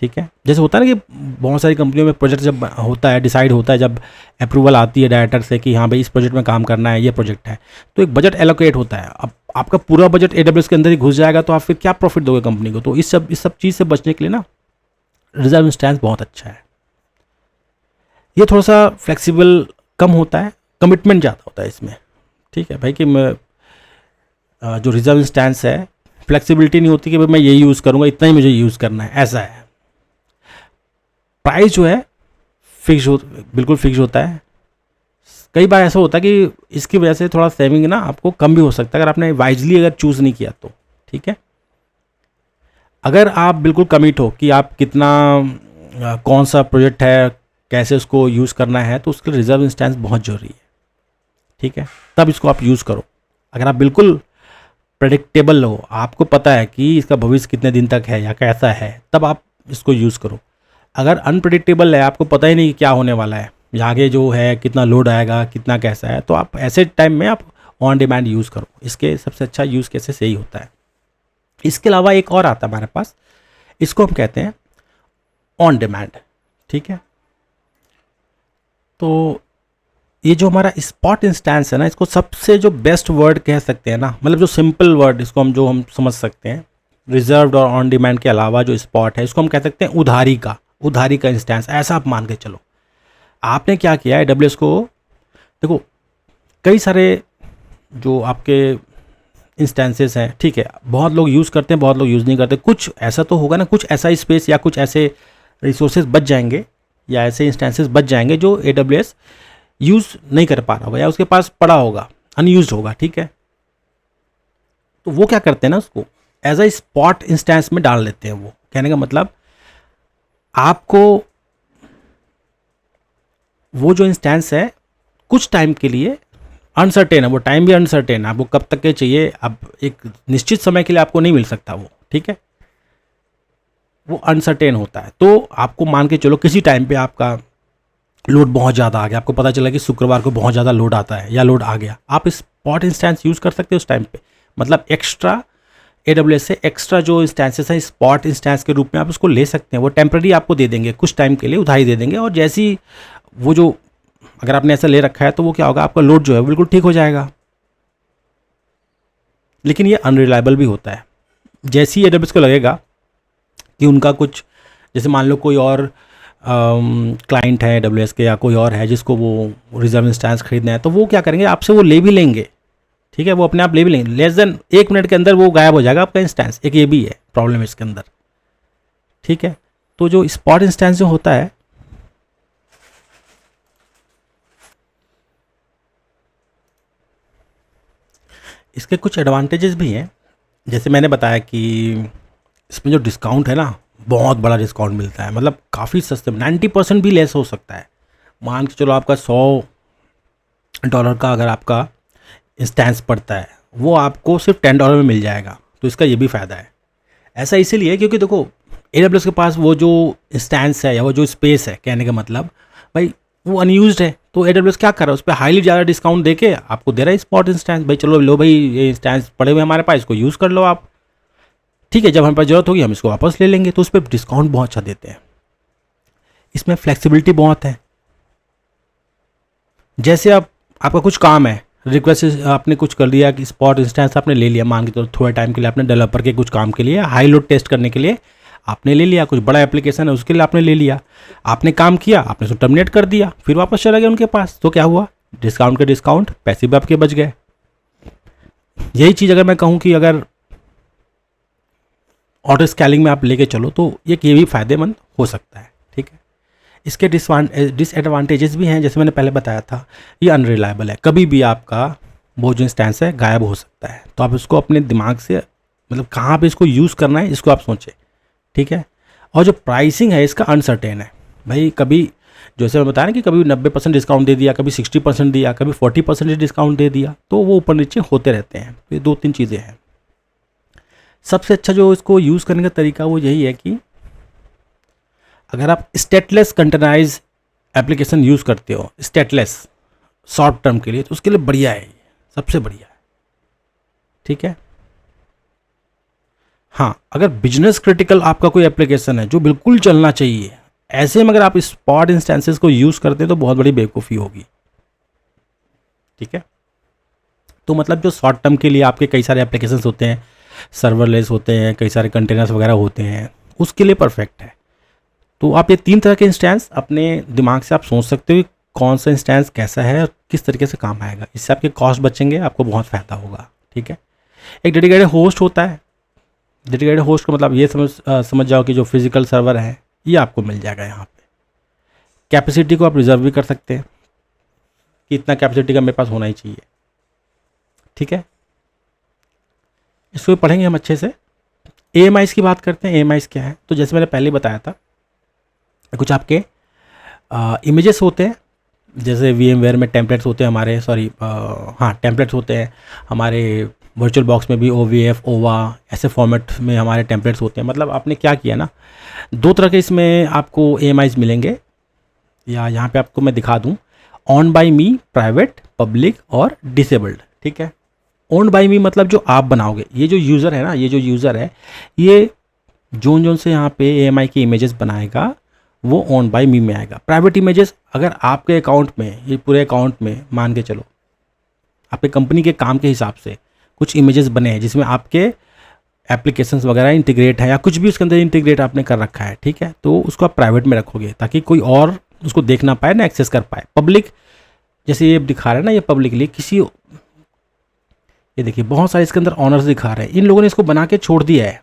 ठीक है। जैसे होता है ना कि बहुत सारी कंपनियों में प्रोजेक्ट जब होता है, डिसाइड होता है, जब अप्रूवल आती है डायरेक्टर से कि हाँ भाई इस प्रोजेक्ट में काम करना है, ये प्रोजेक्ट है, तो एक बजट एलोकेट होता है। अब आपका पूरा बजट AWS के अंदर ही घुस जाएगा तो आप फिर क्या प्रॉफिट दोगे कंपनी को। तो इस सब चीज़ से बचने के लिए ना रिजर्व इंस्टेंस बहुत अच्छा है। ये थोड़ा सा फ्लेक्सिबल कम होता है, कमिटमेंट ज़्यादा होता है इसमें, ठीक है भाई। कि मैं जो रिजर्व इंस्टेंस है, फ्लेक्सिबिलिटी नहीं होती कि भाई मैं यही यूज़ करूँगा, इतना ही मुझे यूज़ करना है, ऐसा है। प्राइस जो है बिल्कुल फिक्स होता है। कई बार ऐसा होता है कि इसकी वजह से थोड़ा सेविंग ना आपको कम भी हो सकता है अगर आपने वाइजली अगर चूज़ नहीं किया तो, ठीक है। अगर आप बिल्कुल कमिट हो कि आप कितना कौन सा प्रोजेक्ट है, कैसे उसको यूज़ करना है, तो उसके लिए रिजर्व इंस्टेंस बहुत ज़रूरी है, ठीक है। तब इसको आप यूज़ करो। अगर आप बिल्कुल प्रेडिक्टेबल हो, आपको पता है कि इसका भविष्य कितने दिन तक है या कैसा है, तब आप इसको यूज़ करो। अगर अनप्रेडिक्टेबल है, आपको पता ही नहीं क्या होने वाला है, आगे जो है कितना लोड आएगा, कितना कैसा है, तो आप ऐसे टाइम में आप ऑन डिमांड यूज़ करो। इसके सबसे अच्छा यूज़ केसेस यही होता है। इसके अलावा एक और आता है हमारे पास, इसको हम कहते हैं ऑन डिमांड, ठीक है। तो ये जो हमारा स्पॉट इंस्टेंस है ना, इसको सबसे जो बेस्ट वर्ड कह सकते हैं ना, मतलब जो सिंपल वर्ड इसको हम समझ सकते हैं, रिजर्व्ड और ऑन डिमांड के अलावा जो स्पॉट है इसको हम कह सकते हैं उधारी का इंस्टेंस। ऐसा आप मान के चलो। आपने क्या किया, AWS को देखो, कई सारे जो आपके इंस्टेंसेस हैं, ठीक है, बहुत लोग यूज़ करते हैं, बहुत लोग यूज़ नहीं करते। कुछ ऐसा तो होगा ना, कुछ ऐसा स्पेस या कुछ ऐसे रिसोर्सेज बच जाएंगे या ऐसे इंस्टेंसेस बच जाएंगे जो AWS यूज़ नहीं कर पा रहा होगा या उसके पास पड़ा होगा, अनयूज्ड होगा, ठीक है। तो वो क्या करते हैं ना, उसको एज अ स्पॉट इंस्टेंस में डाल लेते हैं। वो कहने का मतलब आपको वो जो इंस्टेंस है कुछ टाइम के लिए अनसर्टेन है, वो टाइम भी अनसर्टेन है, आपको कब तक के चाहिए, अब एक निश्चित समय के लिए आपको नहीं मिल सकता वो, ठीक है, वो अनसर्टेन होता है। तो आपको मान के चलो किसी टाइम पे आपका लोड बहुत ज़्यादा आ गया, आपको पता चला कि शुक्रवार को बहुत ज़्यादा लोड आता है या लोड आ गया, आप स्पॉट इंस्टेंस यूज़ कर सकते हो उस टाइम पे। मतलब एक्स्ट्रा AWS से एक्स्ट्रा जो इंस्टेंसेस हैं स्पॉट इंस्टेंस के रूप में आप उसको ले सकते हैं। वो टेम्प्रेरी आपको दे देंगे, कुछ टाइम के लिए उधारी दे देंगे, और जैसी वो जो अगर आपने ऐसा ले रखा है तो वो क्या होगा, आपका लोड जो है बिल्कुल ठीक हो जाएगा। लेकिन ये अनरिलायबल भी होता है। जैसे ही AWS को लगेगा कि उनका कुछ, जैसे मान लो कोई और क्लाइंट है AWS के या कोई और है जिसको वो रिजर्व इंस्टेंस खरीदना है, तो वो क्या करेंगे, आपसे वो ले भी लेंगे, ठीक है, वो अपने आप ले भी लेंगे, लेस देन 1 मिनट के अंदर वो गायब हो जाएगा आपका इंस्टेंस। एक ये भी है प्रॉब्लम इसके अंदर, ठीक है। तो जो स्पॉट इंस्टेंस जो होता है, इसके कुछ एडवांटेजेस भी हैं। जैसे मैंने बताया कि इसमें जो डिस्काउंट है ना, बहुत बड़ा डिस्काउंट मिलता है, मतलब काफ़ी सस्ते, 90% भी लेस हो सकता है। मान के चलो आपका $100 का अगर आपका इंस्टेंस पड़ता है, वो आपको सिर्फ $10 में मिल जाएगा। तो इसका ये भी फ़ायदा है। ऐसा इसीलिए क्योंकि देखो AWS के पास वो जो इंस्टेंस है या वो जो स्पेस है, कहने का मतलब भाई वो अनयूज्ड है, तो AWS क्या कर रहा है, उस पर हाईली ज़्यादा डिस्काउंट देके आपको दे रहा है स्पॉट इंस्टेंस। भाई चलो लो भाई, ये इंस्टेंस पड़े हुए हमारे पास, इसको यूज़ कर लो आप, ठीक है, जब हमारे पास जरूरत होगी हम इसको वापस ले लेंगे। तो उस पर डिस्काउंट बहुत अच्छा देते हैं। इसमें फ्लेक्सिबिलिटी बहुत है। जैसे आपका कुछ काम है, रिक्वेस्ट आपने कुछ कर दिया कि स्पॉट इंस्टेंस आपने ले लिया, मान के तो थोड़े टाइम के लिए आपने डेवलपर के कुछ काम के लिए हाई लोड टेस्ट करने के लिए आपने ले लिया, कुछ बड़ा एप्लीकेशन है उसके लिए आपने ले लिया, आपने काम किया, आपने उसको टर्मिनेट कर दिया, फिर वापस चला गया उनके पास, तो क्या हुआ, डिस्काउंट के डिस्काउंट, पैसे भी आपके बच गए। यही चीज़ अगर मैं कहूँ कि अगर ऑटो स्केलिंग में आप लेके चलो तो ये भी फ़ायदेमंद हो सकता है, ठीक है। इसके डिसएडवांटेजेस भी हैं, जैसे मैंने पहले बताया था, ये अनरिलायबल है, कभी भी आपका वो जो इंस्टेंस है गायब हो सकता है। तो आप इसको अपने दिमाग से, मतलब कहाँ पे इसको यूज़ करना है इसको आप सोचें, ठीक है। और जो प्राइसिंग है इसका अनसर्टेन है भाई, कभी जैसे मैं बताया ना कि कभी 90% डिस्काउंट दे दिया, कभी 60% दिया, कभी 40% डिस्काउंट दे दिया, तो वो ऊपर नीचे होते रहते हैं। तो ये 2-3 चीज़ें हैं। सबसे अच्छा जो इसको यूज़ करने का तरीका वो यही है कि अगर आप स्टेटलेस कंटेनराइज एप्लीकेशन यूज़ करते हो, स्टेटलेस शॉर्ट टर्म के लिए, तो उसके लिए बढ़िया है, सबसे बढ़िया है, ठीक है। हाँ, अगर बिजनेस क्रिटिकल आपका कोई एप्लीकेशन है जो बिल्कुल चलना चाहिए, ऐसे में अगर आप स्पॉट इंस्टेंसेस को यूज़ करते हैं तो बहुत बड़ी बेवकूफ़ी होगी, ठीक है। तो मतलब जो शॉर्ट टर्म के लिए आपके कई सारे एप्लीकेशंस होते हैं, सर्वरलेस होते हैं, कई सारे कंटेनर्स वगैरह होते हैं, उसके लिए परफेक्ट है। तो आप ये 3 तरह के इंस्टेंस अपने दिमाग से आप सोच सकते हो कि कौन सा इंस्टेंस कैसा है और किस तरीके से काम आएगा। इससे आपके कॉस्ट बचेंगे, आपको बहुत फ़ायदा होगा, ठीक है। एक डेडिकेटेड होस्ट होता है। डेडिकेटेड होस्ट का मतलब ये समझ जाओ कि जो फिजिकल सर्वर है ये आपको मिल जाएगा यहाँ पे। कैपेसिटी को आप रिजर्व भी कर सकते हैं कि इतना कैपेसिटी का मेरे पास होना ही चाहिए, ठीक है। इसको पढ़ेंगे हम अच्छे से। AMIs की बात करते हैं। AMIs क्या है, तो जैसे मैंने पहले बताया था, कुछ आपके इमेजेस होते हैं, जैसे VMware में टेम्पलेट्स होते हैं हमारे, टेम्पलेट्स होते हैं हमारे, वर्चुअल बॉक्स में भी OVF, OVA ऐसे फॉर्मेट में हमारे टेम्पलेट्स होते हैं। मतलब आपने क्या किया ना, 2 तरह के इसमें आपको AMIs मिलेंगे, या यहाँ पे आपको मैं दिखा दूँ, owned by me, private, public और डिसेबल्ड, ठीक है। ओन्ड बाय मी मतलब जो आप बनाओगे, ये जो यूज़र है ना, ये जो यूज़र है ये जोन से यहाँ पे AMI की इमेजेस बनाएगा वो ओन बाय मी में आएगा। प्राइवेट इमेजेस अगर आपके अकाउंट में, ये पूरे अकाउंट में मान के चलो आपके कंपनी के काम के हिसाब से कुछ इमेजेस बने हैं जिसमें आपके एप्लीकेशंस वगैरह इंटीग्रेट है या कुछ भी उसके अंदर इंटीग्रेट आपने कर रखा है, ठीक है, तो उसको आप प्राइवेट में रखोगे ताकि कोई और उसको देख ना पाए ना एक्सेस कर पाए। पब्लिक जैसे ये दिखा रहा है ना, ये पब्लिकली किसी, ये देखिए बहुत सारे इसके अंदर ऑनर्स दिखा रहे हैं। इन लोगों ने इसको बना के छोड़ दिया है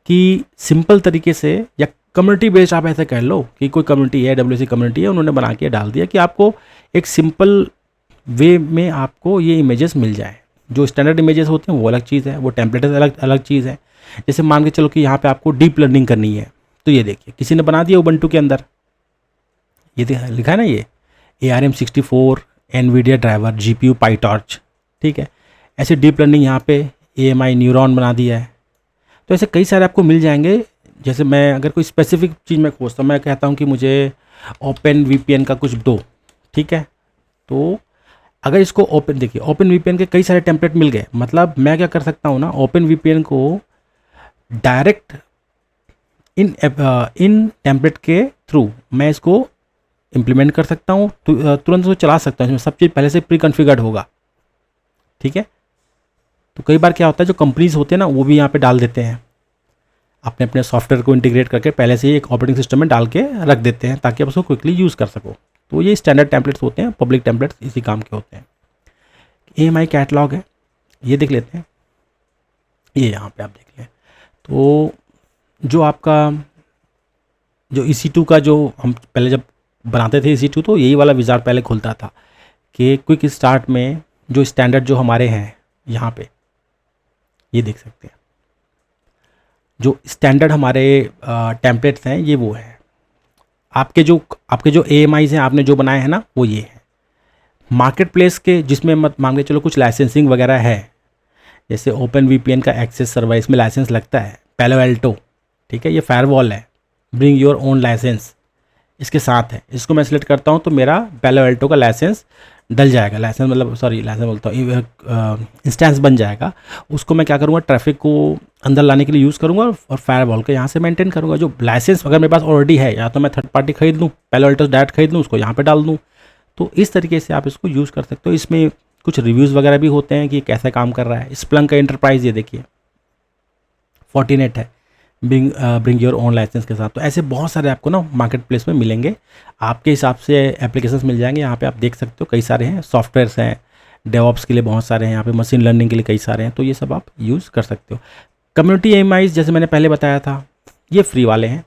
कि सिंपल तरीके से, या कम्युनिटी बेस्ड आप ऐसे कह लो कि कोई कम्युनिटी है, AWS कम्युनिटी है, उन्होंने बना के डाल दिया कि आपको एक सिंपल वे में आपको ये इमेजेस मिल जाए। जो स्टैंडर्ड इमेजेस होते हैं वो अलग चीज़ है, वो टेम्पलेट अलग अलग चीज़ है। जैसे मान के चलो कि यहाँ पे आपको डीप लर्निंग करनी है, तो ये देखिए किसी ने बना दिया उबंटू के अंदर, ये लिखा है ना, ये ARM64 NVIDIA driver GPU PyTorch, ठीक है। ऐसे डीप लर्निंग यहाँ पे AMI न्यूरॉन बना दिया है। तो ऐसे कई सारे आपको मिल जाएंगे। जैसे मैं अगर कोई स्पेसिफिक चीज़ मैं खोजता हूँ, मैं कहता हूँ कि मुझे ओपन VPN का कुछ दो, ठीक है। तो अगर इसको ओपन, देखिए ओपन VPN के कई सारे टेम्पलेट मिल गए। मतलब मैं क्या कर सकता हूँ ना, ओपन VPN को डायरेक्ट इन टेम्पलेट के थ्रू मैं इसको इम्प्लीमेंट कर सकता हूँ, तुरंत उसको चला सकता हूँ। इसमें सब चीज़ पहले से प्री कॉन्फ़िगर्ड होगा, ठीक है। तो कई बार क्या होता है, जो कंपनीज होते हैं ना, वो भी यहाँ पे डाल देते हैं, अपने अपने सॉफ्टवेयर को इंटीग्रेट करके पहले से ही एक ऑपरेटिंग सिस्टम में डाल के रख देते हैं ताकि आप उसको क्विकली यूज़ कर सको। तो ये स्टैंडर्ड टेम्पलेट्स होते हैं, पब्लिक टेम्पलेट्स इसी काम के होते हैं। AMI कैटलॉग है, ये देख लेते हैं। ये यहाँ पे आप देख लें, तो जो आपका जो EC2 का, जो हम पहले जब बनाते थे EC2, तो यही वाला विज़ार्ड पहले खुलता था कि क्विक स्टार्ट में जो स्टैंडर्ड जो हमारे हैं यहाँ पे, ये देख सकते हैं जो स्टैंडर्ड हमारे टेम्पलेट्स हैं, ये वो है। आपके जो AMIs हैं, आपने जो बनाए हैं ना, वो ये है। मार्केट प्लेस के जिसमें मत मान के चलो कुछ लाइसेंसिंग वगैरह है, जैसे ओपन VPN का एक्सेस सर्वर, इसमें लाइसेंस लगता है। पैलो एल्टो, ठीक है, ये फायरवॉल है, ब्रिंग योर ओन लाइसेंस इसके साथ है। इसको मैं सिलेक्ट करता हूँ तो मेरा पैलो एल्टो का लाइसेंस डल जाएगा। लाइसेंस मतलब सॉरी लाइसेंस बोलता हूँ, इंस्टेंस बन जाएगा। उसको मैं क्या करूँगा, ट्रैफिक को अंदर लाने के लिए यूज़ करूँगा और फायरवॉल के यहाँ से मेंटेन करूँगा। जो लाइसेंस अगर मेरे पास ऑलरेडी है, या तो मैं थर्ड पार्टी खरीद लूँ, पैलो एल्टो डायरेक्ट खरीद लूँ, उसको यहाँ पे डाल दूँ। तो इस तरीके से आप इसको यूज़ कर सकते हो। इसमें कुछ रिव्यूज़ वगैरह भी होते हैं कि कैसा काम कर रहा है। स्प्लंक का एंटरप्राइज़, ये देखिए Fortinet है, ब्रिंग योर ओन लाइसेंस के साथ। तो ऐसे बहुत सारे आपको ना मार्केट प्लेस में मिलेंगे, आपके हिसाब से एप्लीकेशंस मिल जाएंगे। यहाँ पे आप देख सकते हो कई सारे हैं, सॉफ्टवेयर्स हैं, डेवऑप्स के लिए बहुत सारे हैं, यहाँ पे मशीन लर्निंग के लिए कई सारे हैं। तो ये सब आप यूज़ कर सकते हो। कम्युनिटी AMIs जैसे मैंने पहले बताया था, ये फ्री वाले हैं,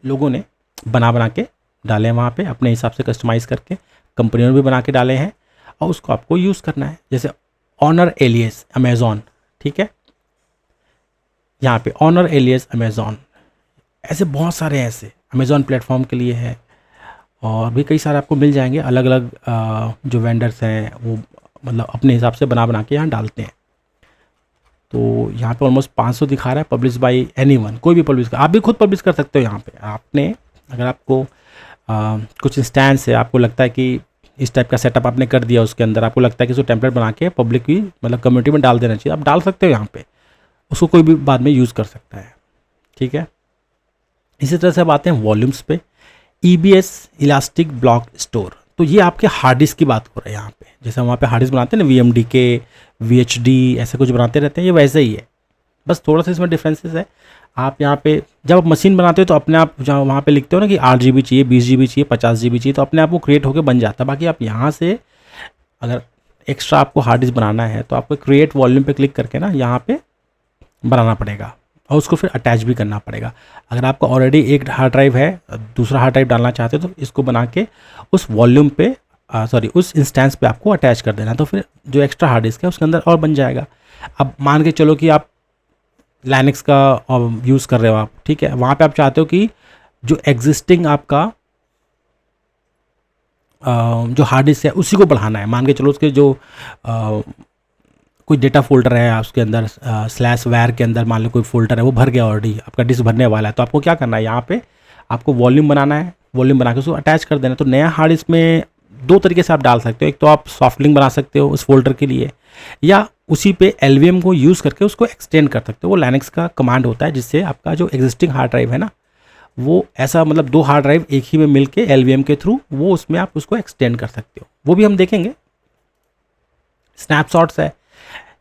लोगों ने बना के डाले हैं वहाँ पे अपने हिसाब से कस्टमाइज़ करके, कंपनियों ने भी बना के डाले हैं और उसको आपको यूज़ करना है। जैसे ऑनर एलियस अमेज़ॉन, ठीक है, यहाँ पे ऑनर एलियस अमेज़ॉन, ऐसे बहुत सारे हैं, ऐसे अमेज़ॉन प्लेटफॉर्म के लिए है। और भी कई सारे आपको मिल जाएंगे, अलग अलग जो वेंडर्स हैं वो मतलब अपने हिसाब से बना के यहाँ डालते हैं। तो यहाँ पे ऑलमोस्ट 500 दिखा रहा है, पब्लिश बाय एनीवन, कोई भी पब्लिश कर, आप भी खुद पब्लिश कर सकते हो यहाँ पे। आपने अगर आपको कुछ इंस्टेंस है, आपको लगता है कि इस टाइप का सेटअप आपने कर दिया, उसके अंदर आपको लगता है कि उसको टेम्पलेट बना के पब्लिक की मतलब कम्युनिटी में डाल देना चाहिए, आप डाल सकते हो यहाँ पे, उसको कोई भी बाद में यूज़ कर सकता है, ठीक है। इसी तरह से अब आते हैं वॉल्यूम्स पे। EBS इलास्टिक ब्लॉक स्टोर, तो ये आपके हार्ड डिस्क की बात हो रहा है यहाँ पे। जैसे हम वहाँ पे हार्ड डिस्क बनाते हैं ना, VMDK VHD ऐसे कुछ बनाते रहते हैं, ये वैसे ही है, बस थोड़ा सा इसमें डिफरेंसेस है। आप यहाँ पे जब आप मशीन बनाते हो तो अपने आप जहाँ वहाँ पे लिखते हो ना कि 8 GB चाहिए, 20 GB चाहिए, 50 GB चाहिए, तो अपने आप वो क्रिएट होकर बन जाता है। बाकी आप यहाँ से अगर एक्स्ट्रा आपको हार्ड डिस्क बनाना है तो आपको क्रिएट वॉल्यूम पे क्लिक करके ना यहाँ पे बनाना पड़ेगा और उसको फिर अटैच भी करना पड़ेगा। अगर आपका ऑलरेडी एक हार्ड ड्राइव है, दूसरा हार्ड ड्राइव डालना चाहते हो तो इसको बना के उस वॉल्यूम पे उस इंस्टेंस पे आपको अटैच कर देना, तो फिर जो एक्स्ट्रा हार्ड डिस्क है उसके अंदर और बन जाएगा। अब मान के चलो कि आप लाइनक्स का यूज़ कर रहे हो आप, ठीक है, वहाँ पे आप चाहते हो कि जो एग्जिस्टिंग आपका जो हार्ड डिस्क है उसी को बढ़ाना है। मान के चलो उसके जो कोई डेटा फोल्डर है उसके अंदर /var के अंदर मान लो कोई फोल्डर है वो भर गया ऑलरेडी, आपका डिस्क भरने वाला है, तो आपको क्या करना है, यहाँ पे आपको वॉल्यूम बनाना है, वॉल्यूम बना के उसको अटैच कर देना। तो नया हार्ड डिस्क में दो तरीके से आप डाल सकते हो, एक तो आप सॉफ्ट लिंक बना सकते हो उस फोल्डर के लिए, या उसी पे LVM को यूज़ करके उसको एक्सटेंड कर सकते हो। वो लाइनक्स का कमांड होता है जिससे आपका जो एग्जिस्टिंग हार्ड ड्राइव है ना, वो ऐसा मतलब दो हार्ड ड्राइव एक ही में मिल के LVM के थ्रू वो उसमें आप उसको एक्सटेंड कर सकते हो, वो भी हम देखेंगे। स्नैपशॉट्स है,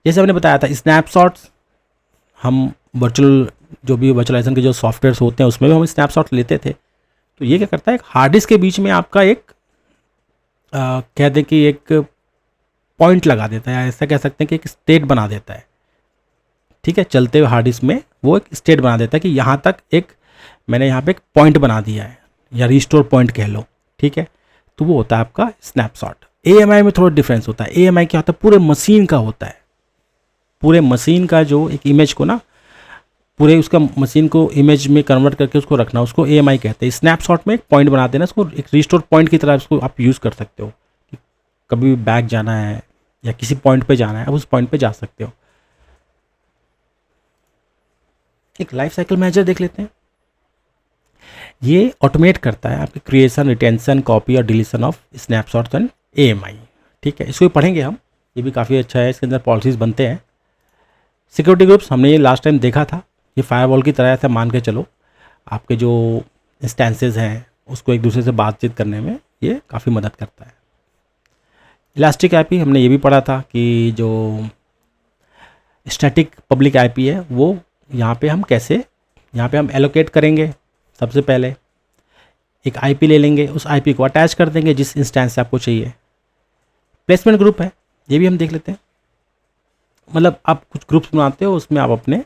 जैसे हमने बताया था स्नैपशॉट्स हम वर्चुअल जो भी वर्चुअलाइजेशन के जो सॉफ्टवेयर्स होते हैं उसमें भी हम स्नैपशॉट लेते थे। तो ये क्या करता है, एक हार्ड डिस्क के बीच में आपका एक कह दें कि एक पॉइंट लगा देता है, ऐसा कह सकते हैं कि एक स्टेट बना देता है। ठीक है, चलते हुए हार्ड डिस्क में वो एक स्टेट बना देता है कि यहाँ तक मैंने यहाँ पे एक पॉइंट बना दिया है, या रिस्टोर पॉइंट कह लो। ठीक है, तो वो होता है आपका स्नैपशॉट। AMI में थोड़ा डिफरेंस होता है। AMI क्या होता है, पूरे मशीन का होता है, पूरे मशीन का जो एक इमेज को ना, पूरे उसका मशीन को इमेज में कन्वर्ट करके उसको रखना, उसको AMI कहते हैं। स्नैपशॉट में एक पॉइंट बना देना, इसको एक रिस्टोर पॉइंट की तरह इसको आप यूज़ कर सकते हो। कभी भी बैक जाना है या किसी पॉइंट पे जाना है, आप उस पॉइंट पे जा सकते हो। एक लाइफ साइकिल मैनेजर देख लेते हैं। ये ऑटोमेट करता है आपके क्रिएशन, रिटेंशन, कॉपी और deletion of snapshots and AMI। ठीक है, इसको भी पढ़ेंगे हम, ये भी काफ़ी अच्छा है, इसके अंदर पॉलिसीज बनते हैं। सिक्योरिटी ग्रुप्स हमने ये लास्ट टाइम देखा था, ये फायरवॉल की तरह ऐसा मान के चलो, आपके जो इंस्टेंसेस हैं उसको एक दूसरे से बातचीत करने में ये काफ़ी मदद करता है। इलास्टिक IP हमने ये भी पढ़ा था कि जो स्टैटिक पब्लिक IP है वो यहाँ पे हम एलोकेट करेंगे। सबसे पहले एक IP ले लेंगे, उस IP को अटैच कर देंगे जिस इंस्टेंस से आपको चाहिए। प्लेसमेंट ग्रुप है, ये भी हम देख लेते हैं। मतलब आप कुछ ग्रुप्स बनाते हो, उसमें आप अपने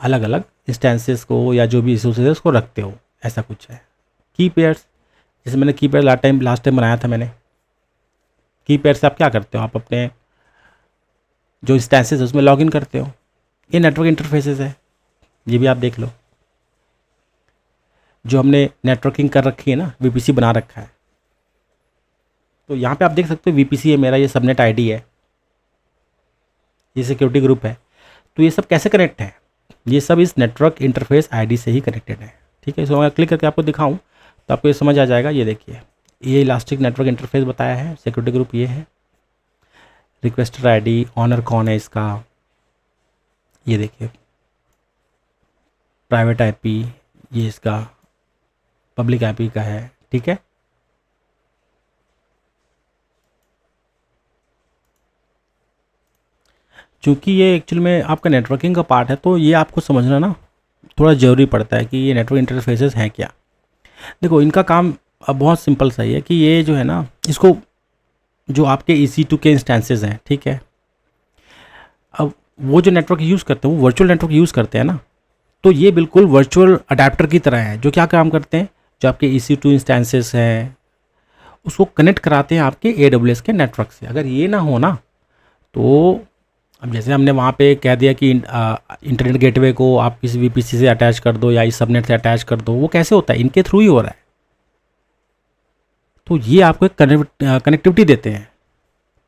अलग अलग इंस्टेंसेस को या जो भी रिसोर्सेज है उसको रखते हो, ऐसा कुछ है। की पेयर्स, जैसे मैंने की पेयर लास्ट टाइम बनाया था मैंने। की पेयर से आप क्या करते हो, आप अपने जो इंस्टेंसेस है उसमें लॉगिन करते हो। ये नेटवर्क इंटरफेसेस है, ये भी आप देख लो। जो हमने नेटवर्किंग कर रखी है ना, VPC बना रखा है, तो यहाँ पे आप देख सकते हो VPC है मेरा, ये सबनेट ID है, ये सिक्योरिटी ग्रुप है। तो ये सब कैसे कनेक्ट है, ये सब इस नेटवर्क इंटरफेस ID से ही कनेक्टेड है। ठीक है, इसको मैं क्लिक करके आपको दिखाऊं तो आपको ये समझ आ जाएगा। ये देखिए, ये इलास्टिक नेटवर्क इंटरफेस बताया है, सिक्योरिटी ग्रुप ये है, रिक्वेस्टर ID, ऑनर कौन है इसका, ये देखिए प्राइवेट IP, ये इसका पब्लिक IP का है। ठीक है, चूँकि ये एक्चुअल में आपका नेटवर्किंग का पार्ट है, तो ये आपको समझना ना थोड़ा ज़रूरी पड़ता है कि ये नेटवर्क इंटरफेसेस हैं क्या। देखो, इनका काम अब बहुत सिंपल सा ही है कि ये जो है ना, इसको जो आपके EC2 के इंस्टेंसेस हैं, ठीक है, अब वो जो नेटवर्क यूज़ करते हैं वो वर्चुअल नेटवर्क यूज़ करते हैं ना, तो ये बिल्कुल वर्चुअल अडेप्टर की तरह है, जो क्या काम करते हैं, जो आपके EC2 इंस्टेंसेस हैं उसको कनेक्ट कराते हैं आपके AWS के नेटवर्क से। अगर ये ना हो ना, तो अब जैसे हमने वहाँ पे कह दिया कि इंटरनेट गेटवे को आप इस VPC से अटैच कर दो या इस सबनेट से अटैच कर दो, वो कैसे होता है, इनके थ्रू ही हो रहा है। तो ये आपको एक कनेक्टिविटी देते हैं।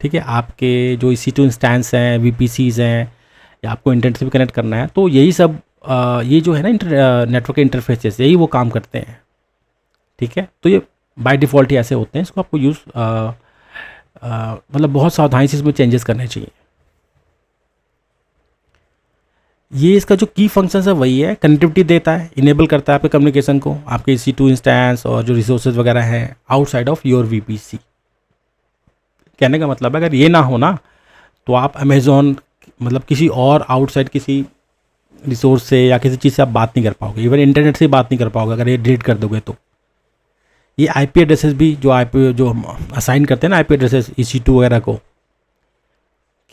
ठीक है, आपके जो EC2 इंस्टेंस हैं, VPCs हैं, या आपको इंटरनेट से भी कनेक्ट करना है, तो यही सब ये जो है ना नेटवर्क इंटरफेसेस, यही वो काम करते हैं। ठीक है, तो ये बाय डिफ़ॉल्ट ही ऐसे होते हैं, इसको आपको मतलब बहुत सावधानी से इसमें चेंजेस करने चाहिए। ये इसका जो की फंक्शन है वही है, कनेक्टिविटी देता है, इनेबल करता है आपके कम्युनिकेशन को, आपके EC2 इंस्टेंस और जो रिसोर्सेज वगैरह हैं आउटसाइड ऑफ योर VPC। कहने का मतलब है, अगर ये ना हो ना, तो आप अमेज़ॉन मतलब किसी और आउटसाइड किसी रिसोर्स से या किसी चीज़ से आप बात नहीं कर पाओगे, इवन इंटरनेट से बात नहीं कर पाओगे अगर ये डिलीट कर दोगे तो। ये IP एड्रेसेस भी जो हम असाइन करते हैं ना, IP एड्रेसेस EC2 वगैरह को,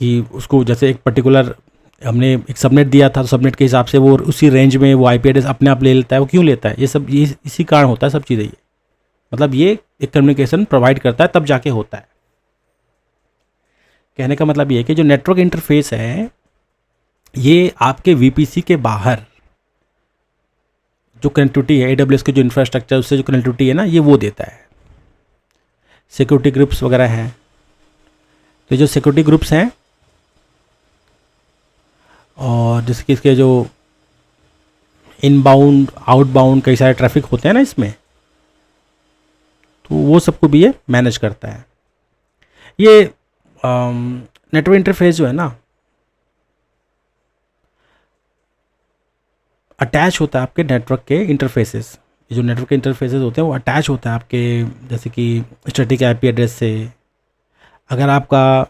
कि उसको जैसे एक पर्टिकुलर हमने एक सबनेट दिया था, तो सबनेट के हिसाब से वो उसी रेंज में वो IP एड्रेस अपने आप ले लेता है। वो क्यों लेता है, ये इसी कारण होता है सब चीज़ें। ये मतलब ये एक कम्युनिकेशन प्रोवाइड करता है, तब जाके होता है। कहने का मतलब ये है कि जो नेटवर्क इंटरफेस है, ये आपके VPC के बाहर जो कनेक्टिविटी है, AWS के जो इंफ्रास्ट्रक्चर उससे जो कनेक्टिविटी है ना, ये वो देता है। सिक्योरिटी ग्रुप्स वगैरह हैं, तो जो सिक्योरिटी ग्रुप्स हैं और जैसे कि इसके जो इनबाउंड आउटबाउंड कई सारे ट्रैफिक होते हैं ना इसमें, तो वो सबको भी ये मैनेज करता है। ये नेटवर्क इंटरफेस जो है ना, अटैच होता है आपके नेटवर्क के इंटरफेसेस। ये जो नेटवर्क के इंटरफेसेस होते हैं वो अटैच होता है आपके, जैसे कि स्टैटिक IP एड्रेस से। अगर आपका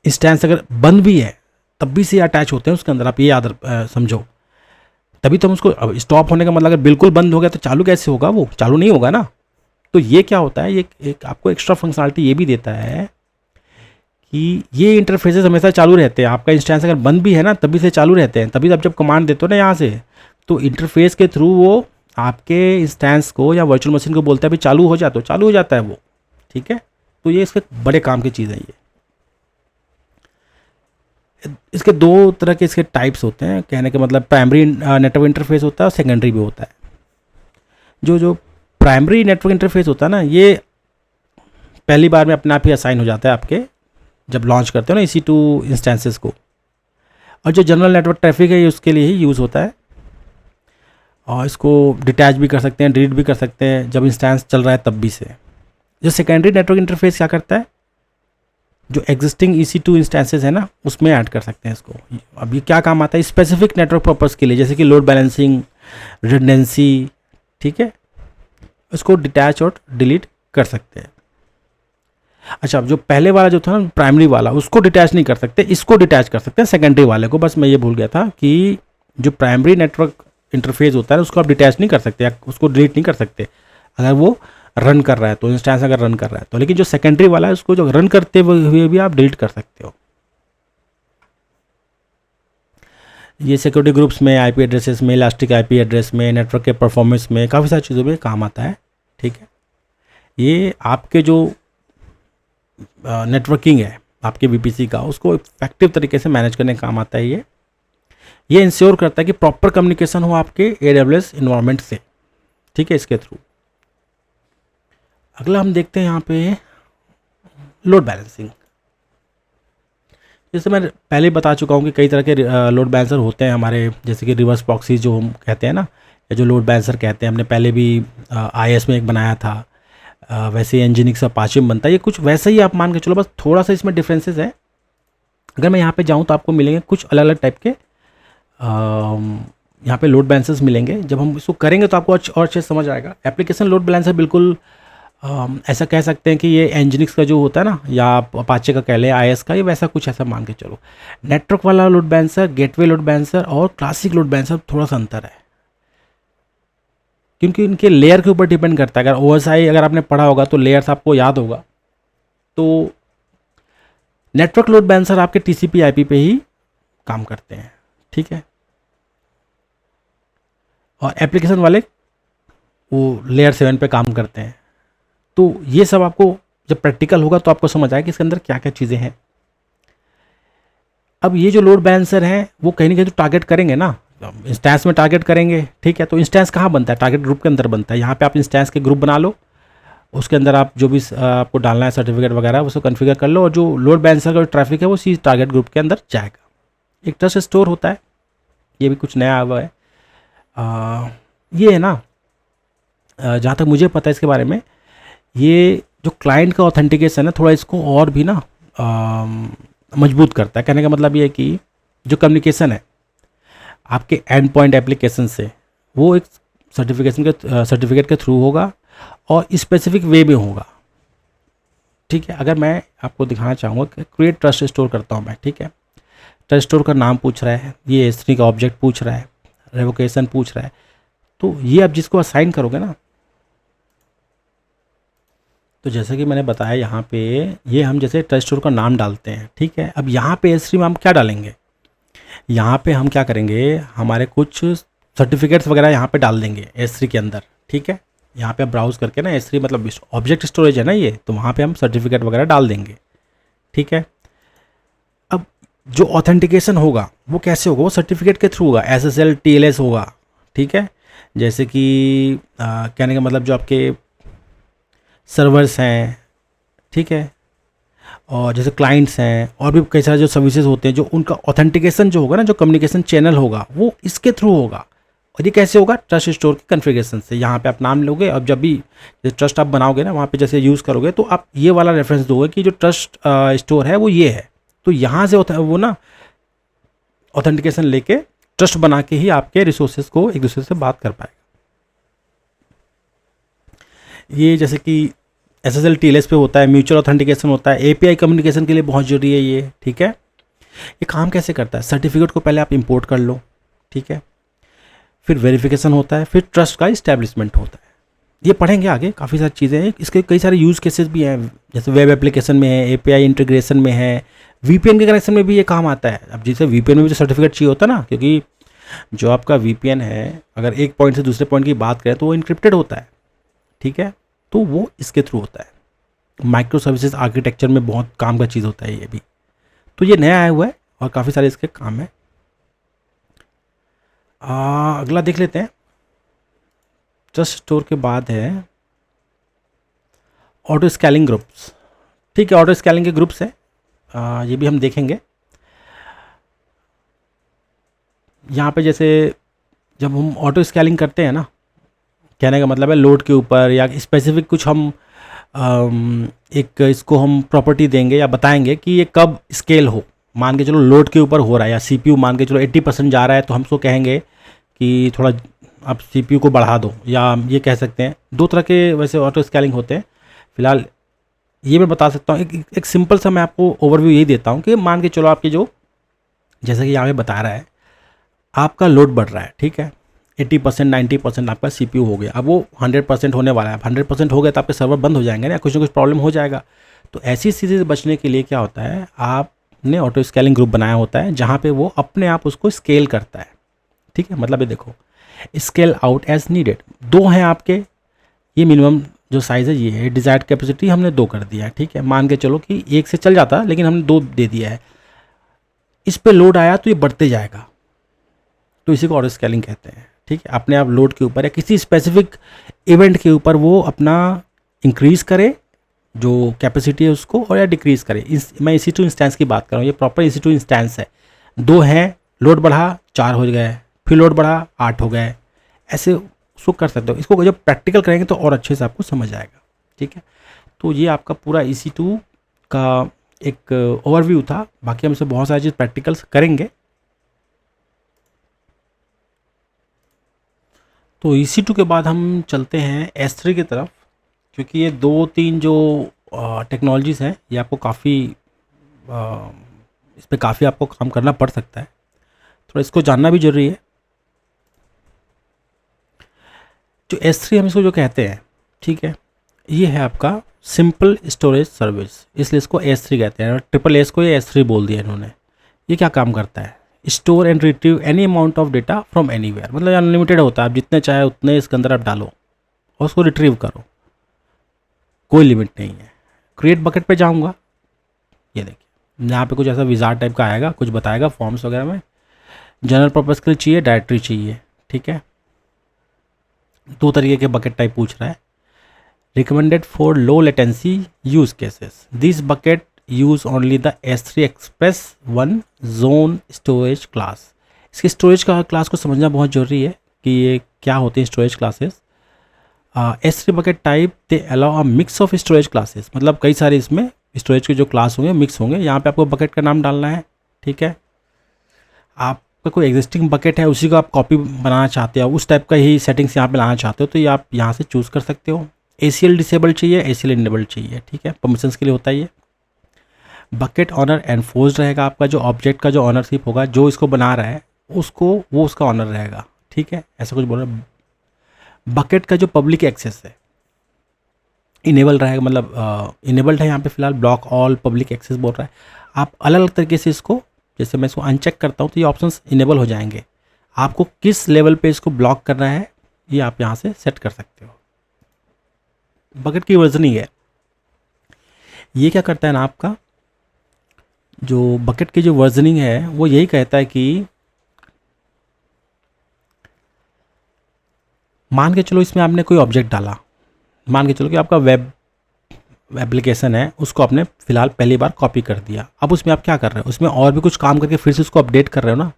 इंस्टेंस अगर बंद भी है तब भी से अटैच होते हैं उसके अंदर, आप ये याद समझो। तभी तो हम उसको, अब स्टॉप होने का मतलब अगर बिल्कुल बंद हो गया तो चालू कैसे होगा, वो चालू नहीं होगा ना। तो ये क्या होता है, ये एक आपको एक्स्ट्रा फंक्शनलिटी ये भी देता है कि ये इंटरफेसेस हमेशा चालू रहते हैं। आपका इंस्टेंस अगर बंद भी है ना तभी से चालू रहते हैं, तभी आप जब कमांड देते हो ना यहाँ से, तो इंटरफेस के थ्रू वो आपके इंस्टेंस को या वर्चुअल मशीन को बोलता है भी चालू हो जा, तो चालू हो जाता है वो। ठीक है, तो ये इसके बड़े काम की चीज़ है। ये इसके दो तरह के इसके टाइप्स होते हैं, कहने के मतलब प्राइमरी नेटवर्क इंटरफेस होता है और सेकेंडरी भी होता है। जो प्राइमरी नेटवर्क इंटरफेस होता है ना, ये पहली बार में अपने आप ही असाइन हो जाता है आपके जब लॉन्च करते हो ना EC2 इंस्टेंसेस को। और जो जनरल नेटवर्क ट्रैफिक है ये उसके लिए ही यूज़ होता है, और इसको डिटैच भी कर सकते हैं, डिलीट भी कर सकते हैं जब इंस्टेंस चल रहा है तब भी से। जो सेकेंडरी नेटवर्क इंटरफेस क्या करता है, जो एग्जिस्टिंग EC2 इंस्टेंसेस है ना उसमें ऐड कर सकते हैं इसको। अब ये क्या काम आता है, स्पेसिफिक नेटवर्क पर्पस के लिए, जैसे कि लोड बैलेंसिंग, रिडंडेंसी। ठीक है, इसको डिटैच और डिलीट कर सकते हैं। अच्छा, जो पहले वाला जो था ना प्राइमरी वाला, उसको डिटैच नहीं कर सकते, इसको डिटैच कर सकते हैं सेकेंडरी वाले को। बस मैं ये भूल गया था कि जो प्राइमरी नेटवर्क इंटरफेस होता है उसको आप डिटैच नहीं कर सकते या उसको डिलीट नहीं कर सकते अगर वो रन कर रहा है तो, इंस्टेंस अगर रन कर रहा है तो। लेकिन जो सेकेंडरी वाला है उसको जो रन करते हुए भी आप डिलीट कर सकते हो। ये सिक्योरिटी ग्रुप्स में, IP एड्रेसेस में, इलास्टिक IP एड्रेस में, नेटवर्क के परफॉर्मेंस में, काफ़ी सारी चीज़ों में काम आता है। ठीक है, ये आपके जो नेटवर्किंग है आपके VPC का, उसको इफेक्टिव तरीके से मैनेज करने का काम आता है। ये इंश्योर करता है कि प्रॉपर कम्युनिकेशन हो आपके AWS इन्वायरमेंट से। ठीक है, इसके थ्रू। अगला हम देखते हैं यहाँ पे लोड बैलेंसिंग। जैसे मैं पहले बता चुका हूँ कि कई तरह के लोड बैलेंसर होते हैं हमारे, जैसे कि रिवर्स प्रॉक्सी जो हम कहते हैं ना, या जो लोड बैलेंसर कहते हैं। हमने पहले भी IS में एक बनाया था, वैसे ही Nginx अपाचे में बनता है। ये कुछ वैसे ही आप मान के चलो, बस थोड़ा सा इसमें डिफरेंसेस है। अगर मैं यहाँ पे जाऊँ तो आपको मिलेंगे कुछ अलग अलग टाइप के यहाँ पे लोड बैलेंसर्स मिलेंगे। जब हम इसको करेंगे तो आपको और अच्छे समझ आएगा। एप्लीकेशन लोड बैलेंसर बिल्कुल ऐसा कह सकते हैं कि ये Nginx का जो होता है ना, या आप अपाचे का कह लें, IS का, ये वैसा कुछ ऐसा मान के चलो। नेटवर्क वाला load balancer, gateway load balancer और क्लासिक लोड बैलेंसर थोड़ा सा अंतर है, क्योंकि इनके लेयर के ऊपर डिपेंड करता है। अगर OSI अगर आपने पढ़ा होगा तो लेयर्स आपको याद होगा। तो नेटवर्क लोड बैलेंसर आपके TCP IP पे ही काम करते हैं। ठीक है, और एप्लीकेशन वाले वो लेयर 7 पे काम करते हैं। तो ये सब आपको जब प्रैक्टिकल होगा तो आपको समझ आएगा कि इसके अंदर क्या क्या चीज़ें हैं। अब ये जो लोड बैलेंसर हैं वो कहीं ना कहीं तो टारगेट करेंगे ना, इंस्टेंस में टारगेट करेंगे। ठीक है, तो इंस्टेंस कहाँ बनता है, टारगेट ग्रुप के अंदर बनता है। यहाँ पे आप इंस्टेंस के ग्रुप बना लो, उसके अंदर आप जो भी आपको डालना है सर्टिफिकेट वगैरह उसको कन्फिगर कर लो, और जो लोड बैलेंसर का जो ट्रैफिक है वो सी टारगेट ग्रुप के अंदर जाएगा। एक ट्रस्ट स्टोर होता है, ये भी कुछ नया आया हुआ है। ये है ना, जहाँ तक मुझे पता है इसके बारे में, ये जो क्लाइंट का ऑथेंटिकेशन है थोड़ा इसको और भी ना मजबूत करता है। कहने का मतलब ये है कि जो कम्युनिकेशन है आपके एंड पॉइंट एप्लीकेशन से, वो एक सर्टिफिकेट के थ्रू होगा और स्पेसिफिक वे में होगा। ठीक है, अगर मैं आपको दिखाना चाहूँगा कि क्रिएट ट्रस्ट स्टोर करता हूँ मैं। ठीक है, ट्रस्ट स्टोर का नाम पूछ रहा है, ये S3 का ऑब्जेक्ट पूछ रहा है, रेवोकेशन पूछ रहा है। तो ये आप जिसको असाइन करोगे ना, तो जैसे कि मैंने बताया यहाँ पे, ये हम जैसे ट्रस्ट स्टोर का नाम डालते हैं। ठीक है, अब यहाँ पे S3 में हम क्या डालेंगे, यहाँ पे हम क्या करेंगे, हमारे कुछ सर्टिफिकेट्स वगैरह यहाँ पे डाल देंगे S3 के अंदर। ठीक है, यहाँ पे आप ब्राउज़ करके ना, S3 मतलब ऑब्जेक्ट स्टोरेज है ना ये, तो वहाँ पे हम सर्टिफिकेट वगैरह डाल देंगे। ठीक है, अब जो ऑथेंटिकेशन होगा वो कैसे होगा, वो सर्टिफिकेट के थ्रू होगा, SSL TLS होगा। ठीक है, जैसे कि कहने का मतलब जो आपके सर्वर्स हैं, ठीक है, और जैसे क्लाइंट्स हैं, और भी कई सारे जो सर्विसेज होते हैं, जो उनका ऑथेंटिकेशन जो होगा ना, जो कम्युनिकेशन चैनल होगा वो इसके थ्रू होगा। और ये कैसे होगा, ट्रस्ट स्टोर के कॉन्फ़िगरेशन से। यहाँ पे आप नाम लोगे, अब जब भी जैसे ट्रस्ट आप बनाओगे ना, वहाँ पे जैसे यूज़ करोगे तो आप ये वाला रेफरेंस दोगे कि जो ट्रस्ट स्टोर है वो ये है। तो यहाँ से वो ना ऑथेंटिकेशन लेके ट्रस्ट बना के ही आपके रिसोर्सेज को एक दूसरे से बात कर पाएगा। ये जैसे कि SSL TLS पे होता है, म्यूचुअल ऑथेंटिकेशन होता है, API कम्युनिकेशन के लिए बहुत जरूरी है ये। ठीक है, ये काम कैसे करता है, सर्टिफिकेट को पहले आप इंपोर्ट कर लो। ठीक है, फिर वेरिफिकेशन होता है, फिर ट्रस्ट का इस्टेब्लिशमेंट होता है। ये पढ़ेंगे आगे, काफ़ी सारी चीज़ें हैं, इसके कई सारे यूज़ केसेस भी हैं, जैसे वेब एप्लीकेशन में है, एपीआई इंटीग्रेशन में है, वीपीएन के कनेक्शन में भी ये काम आता है। अब जैसे वीपीएन में भी तो सर्टिफिकेट चाहिए होता है ना, क्योंकि जो आपका वीपीएन है अगर एक पॉइंट से दूसरे पॉइंट की बात करें तो वो इनक्रिप्टेड होता है, ठीक है, तो वो इसके थ्रू होता है। माइक्रो सर्विसेज आर्किटेक्चर में बहुत काम का चीज़ होता है ये भी। तो ये नया आया हुआ है और काफ़ी सारे इसके काम है। अगला देख लेते हैं, ट्रस्ट स्टोर के बाद है ऑटो स्केलिंग ग्रुप्स। ठीक है, ऑटो स्केलिंग के ग्रुप्स है, ये भी हम देखेंगे। यहाँ पे जैसे जब हम ऑटो स्केलिंग करते हैं ना, कहने का मतलब है लोड के ऊपर या स्पेसिफिक कुछ हम एक इसको हम प्रॉपर्टी देंगे या बताएंगे कि ये कब स्केल हो। मान के चलो लोड के ऊपर हो रहा है या सीपीयू मान के चलो 80% जा रहा है, तो हम उसको कहेंगे कि थोड़ा आप सीपीयू को बढ़ा दो, या ये कह सकते हैं। दो तरह के वैसे ऑटो स्केलिंग होते हैं। फिलहाल ये मैं बता सकता हूँ, एक सिंपल सा मैं आपको ओवरव्यू यही देता हूँ कि मान के चलो आपके जो जैसे कि यहाँ पे बता रहा है आपका लोड बढ़ रहा है, ठीक है, 80% 90% आपका सीपीयू हो गया, अब वो 100% होने वाला है। 100% हो गया तो आपके सर्वर बंद हो जाएंगे ना, कुछ ना कुछ प्रॉब्लम हो जाएगा। तो ऐसी स्थिति से बचने के लिए क्या होता है, आपने ऑटो स्केलिंग ग्रुप बनाया होता है जहाँ पे वो अपने आप उसको स्केल करता है, ठीक है। मतलब ये देखो, स्केल आउट एज नीडेड, 2 हैं आपके, ये मिनिमम जो साइज़ है ये है, डिज़ायर्ड कैपेसिटी हमने 2 कर दिया है, ठीक है। मान के चलो कि 1 से चल जाता लेकिन हमने 2 दे दिया है। इस पे लोड आया तो ये बढ़ते जाएगा, तो इसी को ऑटो स्केलिंग कहते हैं, ठीक है। अपने आप लोड के ऊपर या किसी स्पेसिफिक इवेंट के ऊपर वो अपना इंक्रीज़ करे जो कैपेसिटी है उसको, और या डिक्रीज़ करे। मैं EC2 इंस्टेंस की बात कर रहा हूँ, ये प्रॉपर EC2 इंस्टेंस है। 2 हैं, लोड बढ़ा 4 हो गए, फिर लोड बढ़ा 8 हो गए, ऐसे उसको कर सकते हो। इसको जब प्रैक्टिकल करेंगे तो और अच्छे से आपको समझ आएगा, ठीक है। तो ये आपका पूरा EC2 का एक ओवरव्यू था। बाकी हम इससे बहुत सारी चीज़ प्रैक्टिकल्स करेंगे। तो EC2 के बाद हम चलते हैं S3 की तरफ, क्योंकि ये 2-3 जो टेक्नोलॉजीज़ हैं ये आपको काफ़ी इस पर काफ़ी आपको काम करना पड़ सकता है, थोड़ा इसको जानना भी ज़रूरी है। जो S3 हम इसको जो कहते हैं, ठीक है, ये है आपका सिंपल स्टोरेज सर्विस, इसलिए इसको S3 कहते हैं। और SSS को ये S3 बोल दिया इन्होंने। ये क्या काम करता है, store and retrieve any amount of data from anywhere, मतलब अनलिमिटेड होता है, आप जितने चाहे उतने इसके अंदर आप डालो और उसको रिट्रीव करो, कोई लिमिट नहीं है। क्रिएट बकेट पे जाऊंगा, ये देखिए यहाँ पे कुछ ऐसा विजार्ड टाइप का आएगा, कुछ बताएगा फॉर्म्स वगैरह में। जनरल पर्पज़ के लिए चाहिए, डायरेक्टरी चाहिए, ठीक है। 2 तरीके के बकेट टाइप पूछ रहा है। Recommended for low latency use cases, this bucket use only the S3 express 1 zone storage class. इसके स्टोरेज का क्लास को समझना बहुत ज़रूरी है कि ये क्या होते हैं storage classes. S3 bucket type they allow a mix of storage classes, मतलब कई सारे इसमें स्टोरेज के जो क्लास होंगे मिक्स होंगे। यहाँ पे आपको बकेट का नाम डालना है, ठीक है। आपका कोई एग्जिस्टिंग बकेट है उसी को आप कॉपी बनाना चाहते हो, उस टाइप का ही सेटिंग्स यहाँ पे लाना चाहते हो, तो ये आप यहाँ से चूज़ कर सकते हो। ACL डिसेबल चाहिए, ACL इनेबल चाहिए, ठीक है, परमिशंस के लिए होता है ये। बकेट ऑनर एनफोर्स्ड रहेगा, आपका जो ऑब्जेक्ट का जो ऑनरशिप होगा, जो इसको बना रहा है उसको वो उसका ऑनर रहेगा, ठीक है, ऐसा कुछ बोल रहा है। बकेट का जो पब्लिक एक्सेस है इनेबल रहेगा, मतलब इनेबल्ड है यहाँ पे फिलहाल, ब्लॉक ऑल पब्लिक एक्सेस बोल रहा है। आप अलग अलग तरीके से इसको, जैसे मैं इसको अनचेक करता हूँ तो ये ऑप्शंस इनेबल हो जाएंगे। आपको किस लेवल पे इसको ब्लॉक करना है ये आप यहाँ से सेट कर सकते हो। बकेट की वर्जनिंग है, ये क्या करता है ना, आपका जो बकेट की जो वर्जनिंग है वो यही कहता है कि मान के चलो इसमें आपने कोई ऑब्जेक्ट डाला, मान के चलो कि आपका वेब एप्लीकेशन है, उसको आपने फिलहाल पहली बार कॉपी कर दिया। अब उसमें आप क्या कर रहे हो, उसमें और भी कुछ काम करके फिर से उसको अपडेट कर रहे हो ना।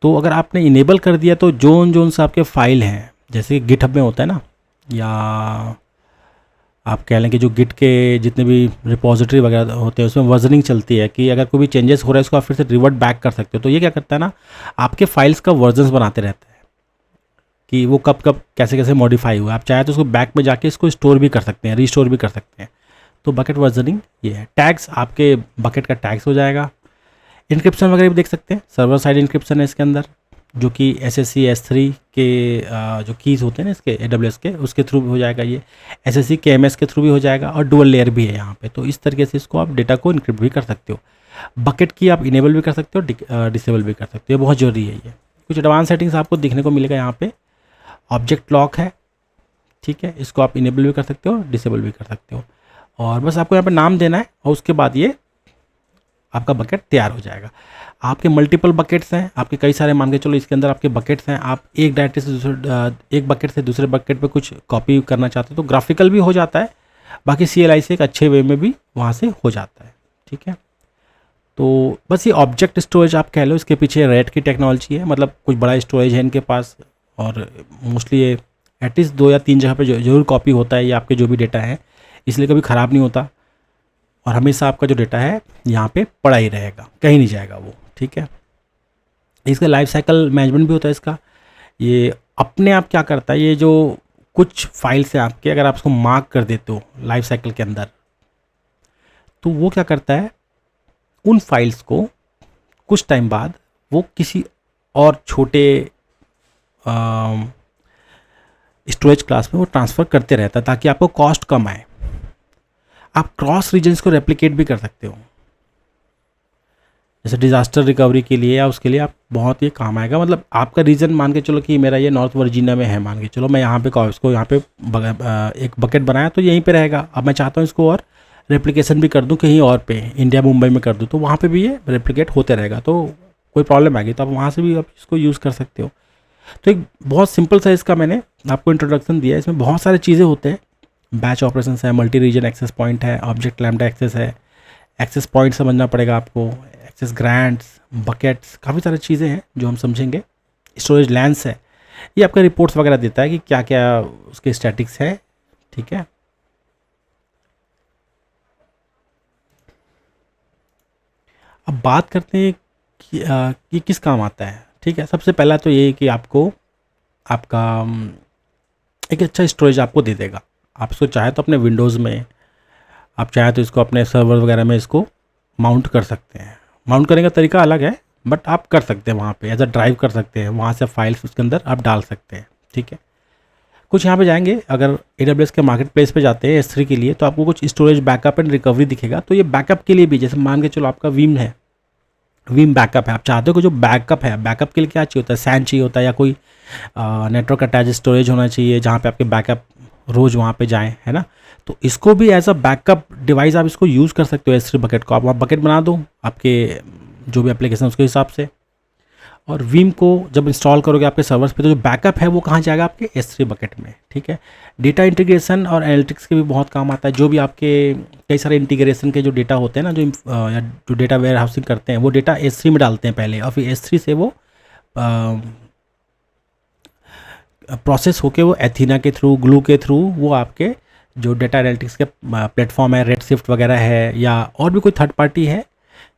तो अगर आपने इनेबल कर दिया तो जोन से आपके फाइल हैं, जैसे कि गिटहब में होता है ना, या आप कह लें कि जो गिट के जितने भी रिपोजिटरी वगैरह होते हैं उसमें वर्जनिंग चलती है कि अगर कोई भी चेंजेस हो रहा है उसको आप फिर से रिवर्ट बैक कर सकते हो। तो ये क्या करता है ना, आपके फाइल्स का वर्जन्स बनाते रहता है कि वो कब कब कैसे कैसे मॉडिफाई हुआ। आप चाहे तो उसको बैक में जाके इसको स्टोर भी कर सकते हैं, रीस्टोर भी कर सकते हैं। तो बकेट वर्जनिंग ये है। टैग्स, आपके बकेट का टैग्स हो जाएगा। इंक्रिप्शन वगैरह भी देख सकते हैं, सर्वर साइड इंक्रिप्शन है इसके अंदर, जो कि SSC S3 के जो कीज़ होते हैं ना इसके AWS के, उसके थ्रू भी हो जाएगा ये, SSC KMS के थ्रू भी हो जाएगा, और डुअल लेयर भी है यहाँ पे। तो इस तरीके से इसको आप डेटा को इनक्रिप्ट भी कर सकते हो। बकेट की आप इनेबल भी कर सकते हो, डिसेबल भी कर सकते हो, बहुत ज़रूरी है ये। कुछ एडवांस सेटिंग्स आपको देखने को मिलेगा यहाँ पे। ऑब्जेक्ट लॉक है, ठीक है, इसको आप इनेबल भी कर सकते हो, डिसेबल भी कर सकते हो, और बस आपको यहाँ पे नाम देना है और उसके बाद ये आपका बकेट तैयार हो जाएगा। आपके मल्टीपल बकेट्स हैं, आपके कई सारे, मान के चलो इसके अंदर आपके बकेट्स हैं, आप एक डायरेक्टरी से दूसरे एक बकेट से दूसरे बकेट पे कुछ कॉपी करना चाहते हो तो ग्राफिकल भी हो जाता है, बाकी CLI से एक अच्छे वे में भी वहाँ से हो जाता है, ठीक है। तो बस ये ऑब्जेक्ट स्टोरेज आप कह लो, इसके पीछे रेड की टेक्नोलॉजी है, मतलब कुछ बड़ा स्टोरेज है इनके पास, और मोस्टली ये एटलीस्ट 2 या 3 जगह पे जरूर कॉपी होता है ये आपके जो भी डेटा है, इसलिए कभी ख़राब नहीं होता, और हमेशा आपका जो डेटा है यहाँ पे पड़ा ही रहेगा, कहीं नहीं जाएगा वो, ठीक है। इसका लाइफ साइकिल मैनेजमेंट भी होता है इसका। ये अपने आप क्या करता है, ये जो कुछ फाइल्स हैं आपके, अगर आप उसको मार्क कर देते हो लाइफ साइकिल के अंदर, तो वो क्या करता है, उन फाइल्स को कुछ टाइम बाद वो किसी और छोटे स्टोरेज क्लास में वो ट्रांसफ़र करते रहता है, ताकि आपको कॉस्ट कम आए। आप क्रॉस रीजन्स को रेप्लिकेट भी कर सकते हो, जैसे डिज़ास्टर रिकवरी के लिए या उसके लिए आप बहुत ही काम आएगा। मतलब आपका रीजन मान के चलो कि मेरा ये नॉर्थ वर्जीनिया में है, मान के चलो मैं यहाँ पे इसको यहाँ पे एक बकेट बनाया तो यहीं पे रहेगा। अब मैं चाहता हूँ इसको और रेप्लिकेशन भी कर दूँ कहीं और पे, इंडिया मुंबई में कर दूँ, तो वहाँ पे भी ये रेप्लिकेट होते रहेगा। तो कोई प्रॉब्लम आएगी तो आप वहाँ से भी आप इसको यूज़ कर सकते हो। तो एक बहुत सिंपल सा इसका मैंने आपको इंट्रोडक्शन दिया है। इसमें बहुत सारी चीज़ें होते हैं, बैच ऑपरेशंस है, मल्टी रीजन एक्सेस पॉइंट है, ऑब्जेक्ट लैम्डा एक्सेस है, एक्सेस पॉइंट समझना पड़ेगा आपको, एक्सेस ग्रांट्स, बकेट्स, काफ़ी सारी चीज़ें हैं जो हम समझेंगे। स्टोरेज लैंस है, ये आपका रिपोर्ट्स वगैरह देता है कि क्या क्या उसके स्टैटिक्स है, ठीक है। अब बात करते हैं कि किस काम आता है, ठीक है। सबसे पहला तो ये कि आपको आपका एक अच्छा स्टोरेज आपको दे देगा। आप इसको चाहे तो अपने विंडोज़ में, आप चाहे तो इसको अपने सर्वर वगैरह में इसको माउंट कर सकते हैं। माउंट करने का तरीका अलग है, बट आप कर सकते हैं, वहाँ पे एज अ ड्राइव कर सकते हैं, वहाँ से फाइल्स उसके अंदर आप डाल सकते हैं, ठीक है। कुछ यहाँ पे जाएंगे, अगर AWS के मार्केट प्लेस पे जाते हैं S3 के लिए, तो आपको कुछ स्टोरेज बैकअप एंड रिकवरी दिखेगा। तो ये बैकअप के लिए भी, जैसे मान के चलो आपका वीम है, वीम बैकअप है, आप चाहते हो कि जो बैकअप है, बैकअप के लिए क्या चाहिए होता है, सैन चाहिए होता है, या कोई नेटवर्क अटैच स्टोरेज होना चाहिए जहाँ पे आपके बैकअप रोज़ वहाँ पे जाएँ, है ना। तो इसको भी एज अ बैकअप डिवाइस आप इसको यूज़ कर सकते हो। S3 बकेट को आप वहाँ बकेट बना दो आपके जो भी एप्लीकेशन उसके हिसाब से, और वीम को जब इंस्टॉल करोगे आपके सर्वर्स पे, तो जो बैकअप है वो कहाँ जाएगा, आपके S3 बकेट में, ठीक है। डेटा इंटीग्रेशन और एनालिटिक्स के भी बहुत काम आता है। जो भी आपके कई सारे इंटीग्रेशन के जो डेटा होते हैं ना, जो डेटा वेयर हाउसिंग करते हैं, वो डेटा S3 में डालते हैं पहले, और फिर S3 से वो प्रोसेस होके वो एथीना के थ्रू, ग्लू के थ्रू, वो आपके जो डेटा एनालिटिक्स के प्लेटफॉर्म है, रेडशिफ्ट वगैरह है, या और भी कोई थर्ड पार्टी है,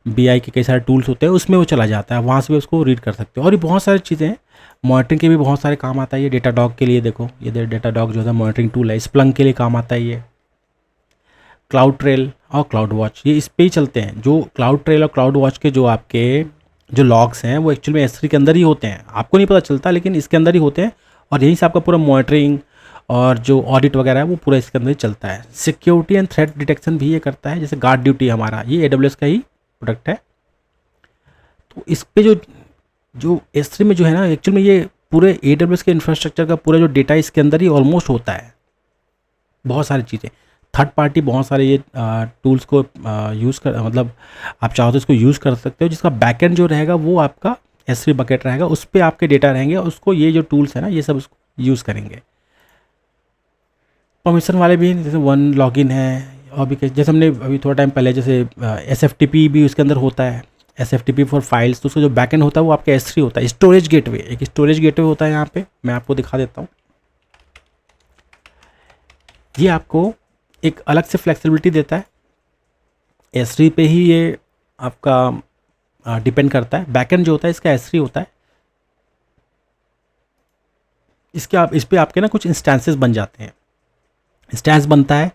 BI के कई सारे टूल्स होते हैं, उसमें वो चला जाता है, वहाँ से भी उसको रीड कर सकते हो। और ये बहुत सारी चीज़ें हैं, मॉनिटरिंग के भी बहुत सारे काम आता है ये। डेटा डॉग के लिए देखो, ये डेटा डॉग जो है मॉनिटरिंग टूल है, स्प्लंक के लिए काम आता है ये। क्लाउड ट्रेल और क्लाउड वॉच, ये इस पे ही चलते हैं। जो क्लाउड ट्रेल और क्लाउड वॉच के जो आपके जो लॉग्स हैं, वो एक्चुअली में S3 के अंदर ही होते हैं, आपको नहीं पता चलता, लेकिन इसके अंदर ही होते हैं, और यहीं से आपका पूरा मॉनिटरिंग और जो ऑडिट वगैरह है वो पूरा इसके अंदर ही चलता है। सिक्योरिटी एंड थ्रेट डिटेक्शन भी ये करता है, जैसे गार्ड ड्यूटी हमारा, ये AWS का ही प्रोडक्ट है। तो इस पे जो S3 में जो है ना, एक्चुअल में ये पूरे AWS के इंफ्रास्ट्रक्चर का पूरा जो डेटा इसके अंदर ही ऑलमोस्ट होता है। बहुत सारी चीज़ें, थर्ड पार्टी बहुत सारे ये टूल्स को यूज़ कर, मतलब आप चाहो तो इसको यूज़ कर सकते हो, जिसका बैकएंड जो रहेगा वो आपका S3 बकेट रहेगा, उस पर आपके डेटा रहेंगे, और उसको ये जो टूल्स है ना, ये सब उसको यूज़ करेंगे। परमिशन वाले भी, जैसे वन लॉगिन है, और भी जैसे हमने अभी थोड़ा टाइम पहले, जैसे SFTP भी उसके अंदर होता है, SFTP फॉर फाइल्स। तो उसका जो बैकएंड होता है वो आपका S3 होता है। स्टोरेज गेटवे, एक स्टोरेज गेटवे होता है यहाँ पे, मैं आपको दिखा देता हूँ। ये आपको एक अलग से फ्लेक्सिबिलिटी देता है, S3 पे ही ये आपका डिपेंड करता है। बैकएंड जो होता है इसका S3 होता है। इस पे आपके ना कुछ इंस्टेंसेस बन जाते हैं, इंस्टेंस बनता है,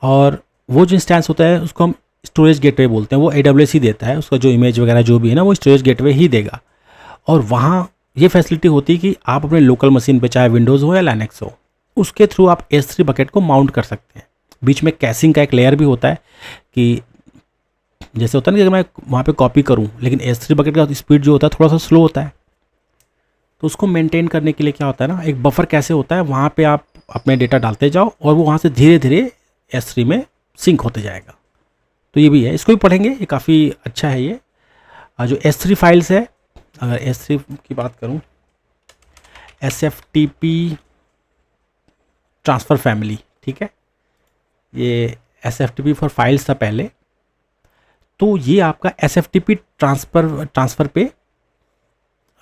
और वो जो इंस्टेंस होता है उसको हम स्टोरेज गेटवे बोलते हैं। वो AWS ही देता है, उसका जो इमेज वगैरह जो भी है ना, वो स्टोरेज गेटवे ही देगा, और वहाँ ये फैसिलिटी होती है कि आप अपने लोकल मशीन पे, चाहे विंडोज़ हो या लाइनेक्स हो, उसके थ्रू आप S3 बकेट को माउंट कर सकते हैं। बीच में कैशिंग का एक लेयर भी होता है कि जैसे होता है ना कि अगर मैं वहाँ पे कॉपी करूँ, लेकिन S3 बकेट का स्पीड जो होता है थोड़ा सा स्लो होता है, तो उसको मेंटेन करने के लिए क्या होता है ना, एक बफर कैसे होता है, वहाँ पे आप अपने डेटा डालते जाओ और वो वहाँ से धीरे धीरे S3 में सिंक होते जाएगा। तो ये भी है, इसको भी पढ़ेंगे, ये काफ़ी अच्छा है ये। जो S3 फाइल्स है, अगर S3 की बात करूँ, SFTP ट्रांसफ़र फैमिली, ठीक है, ये SFTP फॉर फाइल्स था पहले। तो ये आपका SFTP ट्रांसफ़र पे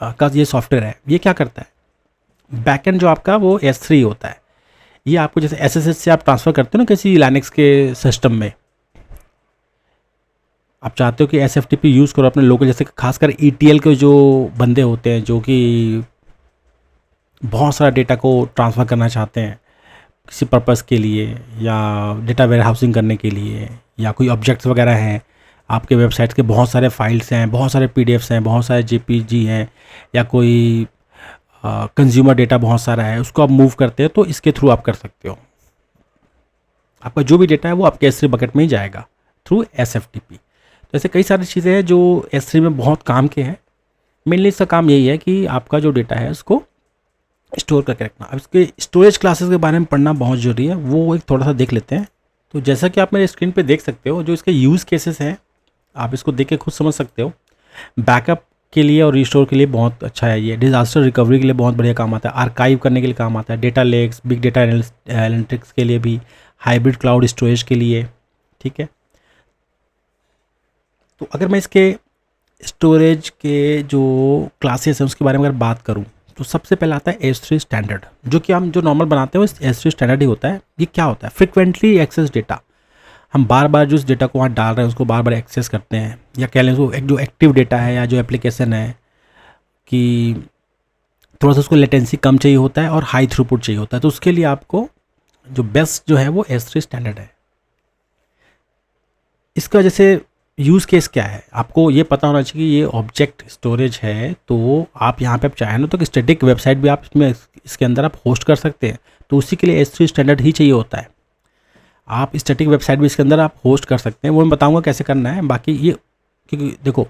का ये सॉफ्टवेयर है। ये क्या करता है, बैकएंड जो आपका वो S3 होता है। ये आपको जैसे SSH से आप ट्रांसफ़र करते हो ना किसी लाइनेक्स के सिस्टम में, आप चाहते हो कि SFTP यूज़ करो अपने लोकल, जैसे खासकर ETL के जो बंदे होते हैं जो कि बहुत सारा डेटा को ट्रांसफ़र करना चाहते हैं किसी पर्पज़ के लिए, या डेटा वेयर हाउसिंग करने के लिए, या कोई ऑब्जेक्ट्स वगैरह हैं आपके वेबसाइट के, बहुत सारे फाइल्स हैं, बहुत सारे PDFs हैं, बहुत सारे JPG हैं, या कोई कंज्यूमर डेटा बहुत सारा है, उसको आप मूव करते हैं, तो इसके थ्रू आप कर सकते हो। आपका जो भी डेटा है वो आपके S3 बकेट में ही जाएगा थ्रू SFTP। तो ऐसे कई सारी चीज़ें हैं जो S3 में बहुत काम के हैं। मेनली इसका काम यही है कि आपका जो डेटा है उसको स्टोर करके रखना। अब इसके स्टोरेज क्लासेस के बारे में पढ़ना बहुत ज़रूरी है, वो एक थोड़ा सा देख लेते हैं। तो जैसा कि आप मेरे स्क्रीन पे देख सकते हो, जो इसके यूज़ केसेस हैं आप इसको देख के खुद समझ सकते हो। बैकअप के लिए और रिस्टोर के लिए बहुत अच्छा है ये। डिज़ास्टर रिकवरी के लिए बहुत बढ़िया काम आता है। आर्काइव करने के लिए काम आता है। Data lakes, big data analytics के लिए भी, हाइब्रिड क्लाउड स्टोरेज के लिए, ठीक है। तो अगर मैं इसके स्टोरेज के जो क्लासेस हैं उसके बारे में अगर बात करूं, तो सबसे पहले आता है S3 स्टैंडर्ड, जो कि हम जो नॉर्मल बनाते हैं वो S3 स्टैंडर्ड ही होता है। ये क्या होता है, फ्रिक्वेंटली एक्सेस डेटा। हम बार बार जो इस डेटा को वहाँ डाल रहे हैं उसको बार बार एक्सेस करते हैं, या कह लें उसको एक जो एक्टिव डेटा है या जो एप्लीकेशन है कि थोड़ा सा उसको लेटेंसी कम चाहिए होता है और हाई थ्रूपुट चाहिए होता है, तो उसके लिए आपको जो बेस्ट जो है वो S3 स्टैंडर्ड है। इसका जैसे यूज़ केस क्या है, आपको ये पता होना चाहिए कि ये ऑब्जेक्ट स्टोरेज है, तो आप यहाँ पे आप चाहें ना तो कि स्टैटिक वेबसाइट भी आप इसमें इसके अंदर आप होस्ट कर सकते हैं, तो उसी के लिए S3 स्टैंडर्ड ही चाहिए होता है। आप स्टैटिक वेबसाइट भी इसके अंदर आप होस्ट कर सकते हैं, वो मैं बताऊंगा कैसे करना है। बाकी ये क्योंकि देखो,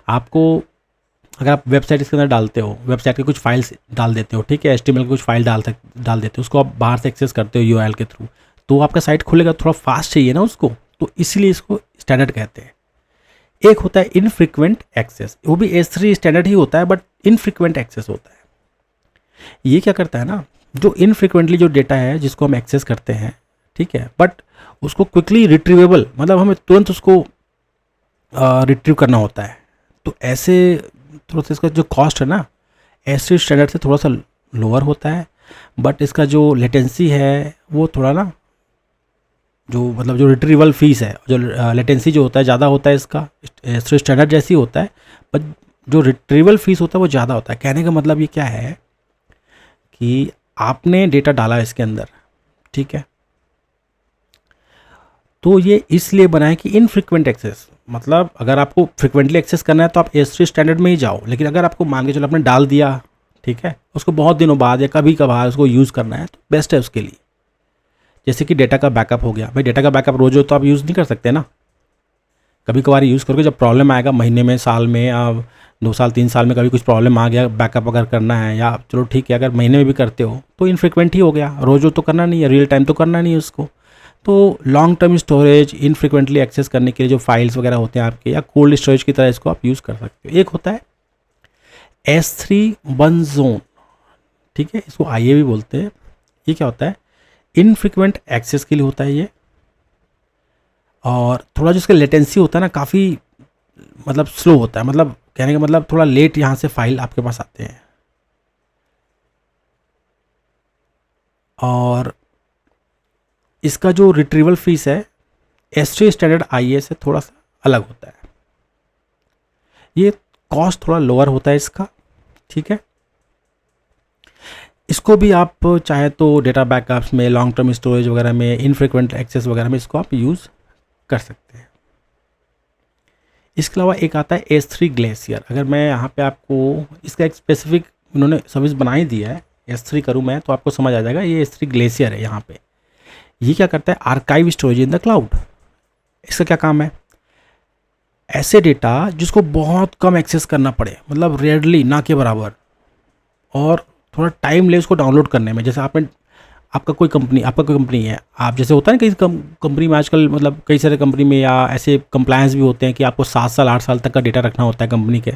आपको अगर आप वेबसाइट इसके अंदर डालते हो, वेबसाइट के कुछ फाइल्स डाल देते हो, ठीक है, HTML की कुछ फाइल डाल देते हो, उसको आप बाहर से एक्सेस करते हो URL के थ्रू, तो आपका साइट खुलेगा, थोड़ा फास्ट चाहिए ना उसको, तो इसीलिए इसको स्टैंडर्ड कहते हैं। एक होता है इनफ्रीक्वेंट एक्सेस, वो भी S3 स्टैंडर्ड ही होता है, बट इनफ्रीक्वेंट एक्सेस होता है। ये क्या करता है ना, जो इनफ्रीक्वेंटली जो डेटा है जिसको हम एक्सेस करते हैं, ठीक है, बट उसको क्विकली रिट्रीवेबल, मतलब हमें तुरंत उसको रिट्रीव करना होता है, तो ऐसे थोड़ा सा इसका जो कॉस्ट है ना S3 स्टैंडर्ड से थोड़ा सा लोअर होता है, बट इसका जो लेटेंसी है वो थोड़ा ना, जो मतलब जो रिट्रीवल फीस है, जो लेटेंसी जो होता है ज़्यादा होता है इसका, S3 स्टैंडर्ड जैसी होता है, बट जो रिट्रीवल फीस होता है वो ज़्यादा होता है। कहने का मतलब ये क्या है कि आपने डेटा डाला इसके अंदर, ठीक है, तो ये इसलिए बना है कि इनफ्रीक्वेंट एक्सेस, मतलब अगर आपको फ्रिक्वेंटली एक्सेस करना है तो आप S3 स्टैंडर्ड में ही जाओ, लेकिन अगर आपको मान के चलो आपने डाल दिया, ठीक है, उसको बहुत दिनों बाद या कभी कभार उसको यूज़ करना है, तो बेस्ट है उसके लिए। जैसे कि डेटा का बैकअप हो गया, भाई डेटा का बैकअप रोज हो तो आप यूज़ नहीं कर सकते ना, कभी कभार यूज़ करोगे, जब प्रॉब्लम आएगा महीने में, साल में, या 2 साल 3 साल में कभी कुछ प्रॉब्लम आ गया, बैकअप अगर करना है, या चलो ठीक है अगर महीने में भी करते हो तो इनफ्रिक्वेंट ही हो गया, रोज तो करना नहीं है, रियल टाइम तो करना नहीं है उसको। तो लॉन्ग टर्म स्टोरेज, इनफ्रिक्वेंटली एक्सेस करने के लिए जो फाइल्स वगैरह होते हैं आपके, या कोल्ड स्टोरेज की तरह इसको आप यूज़ कर सकते हो। एक होता है S3 वन जोन, ठीक है, इसको IA भी बोलते हैं। ये क्या होता है, इनफ्रिक्वेंट एक्सेस के लिए होता है ये, और थोड़ा जो इसका लेटेंसी होता है ना काफ़ी मतलब स्लो होता है, मतलब कहने का मतलब थोड़ा लेट यहाँ से फाइल आपके पास आते हैं, और इसका जो रिट्रीवल फीस है S3 स्टैंडर्ड IA से थोड़ा सा अलग होता है, ये कॉस्ट थोड़ा लोअर होता है इसका, ठीक है। इसको भी आप चाहे तो डेटा बैकअप्स में, लॉन्ग टर्म स्टोरेज वगैरह में, इनफ्रीक्वेंट एक्सेस वगैरह में इसको आप यूज़ कर सकते हैं। इसके अलावा एक आता है S3 ग्लेशियर। अगर मैं यहाँ पे आपको इसका एक स्पेसिफिक इन्होंने सर्विस बना ही दिया है, S3 करूँ मैं तो आपको समझ आ जाएगा। ये S3 ग्लेशियर है यहाँ पे। ये क्या करता है, archive storage in the cloud. इसका क्या काम है, ऐसे डेटा जिसको बहुत कम एक्सेस करना पड़े, मतलब रेयरली, ना के बराबर, और थोड़ा टाइम ले उसको डाउनलोड करने में। जैसे आपका कोई कंपनी है, आप जैसे होता है ना कई कंपनी में आजकल, मतलब कई सारे कंपनी में या ऐसे कंप्लायंस भी होते हैं कि आपको 7 साल 8 साल तक का डेटा रखना होता है कंपनी के।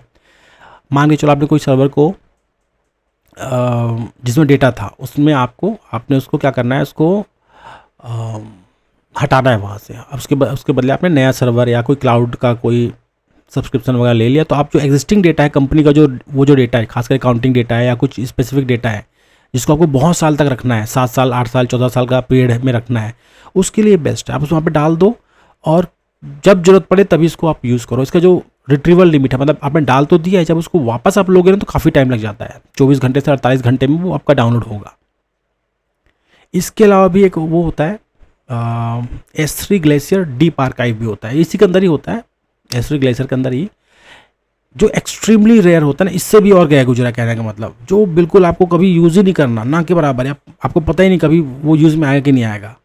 मान के चलो आपने कोई सर्वर को जिसमें डेटा था उसमें आपने उसको क्या करना है, उसको हटाना है वहाँ से। अब उसके बदले आपने नया सर्वर या कोई क्लाउड का कोई सब्सक्रिप्शन वगैरह ले लिया, तो आप जो एग्जिस्टिंग डेटा है कंपनी का, जो डेटा है, खासकर अकाउंटिंग डेटा है या कुछ स्पेसिफिक डेटा है जिसको आपको बहुत साल तक रखना है, 7 साल 8 साल 14 साल का पीरियड में रखना है, उसके लिए बेस्ट है। आप उसको वहाँ पे डाल दो और जब जरूरत पड़े तभी इसको आप यूज़ करो। इसका जो रिट्रीवल लिमिट है, मतलब आपने डाल तो दिया है, जब उसको वापस आप लोगे ना तो काफ़ी टाइम लग जाता है, 24 घंटे से 48 घंटे में वो आपका डाउनलोड होगा। इसके अलावा भी एक वो होता है S3 ग्लेशियर डीप आर्काइव भी होता है, इसी के अंदर ही होता है, S3 ग्लेशियर के अंदर ही, जो एक्सट्रीमली रेयर होता है ना, इससे भी और गया गुजरा कहने का मतलब, जो बिल्कुल आपको कभी यूज़ ही नहीं करना, ना के बराबर है, आपको पता ही नहीं कभी वो यूज़ में आएगा कि नहीं आएगा,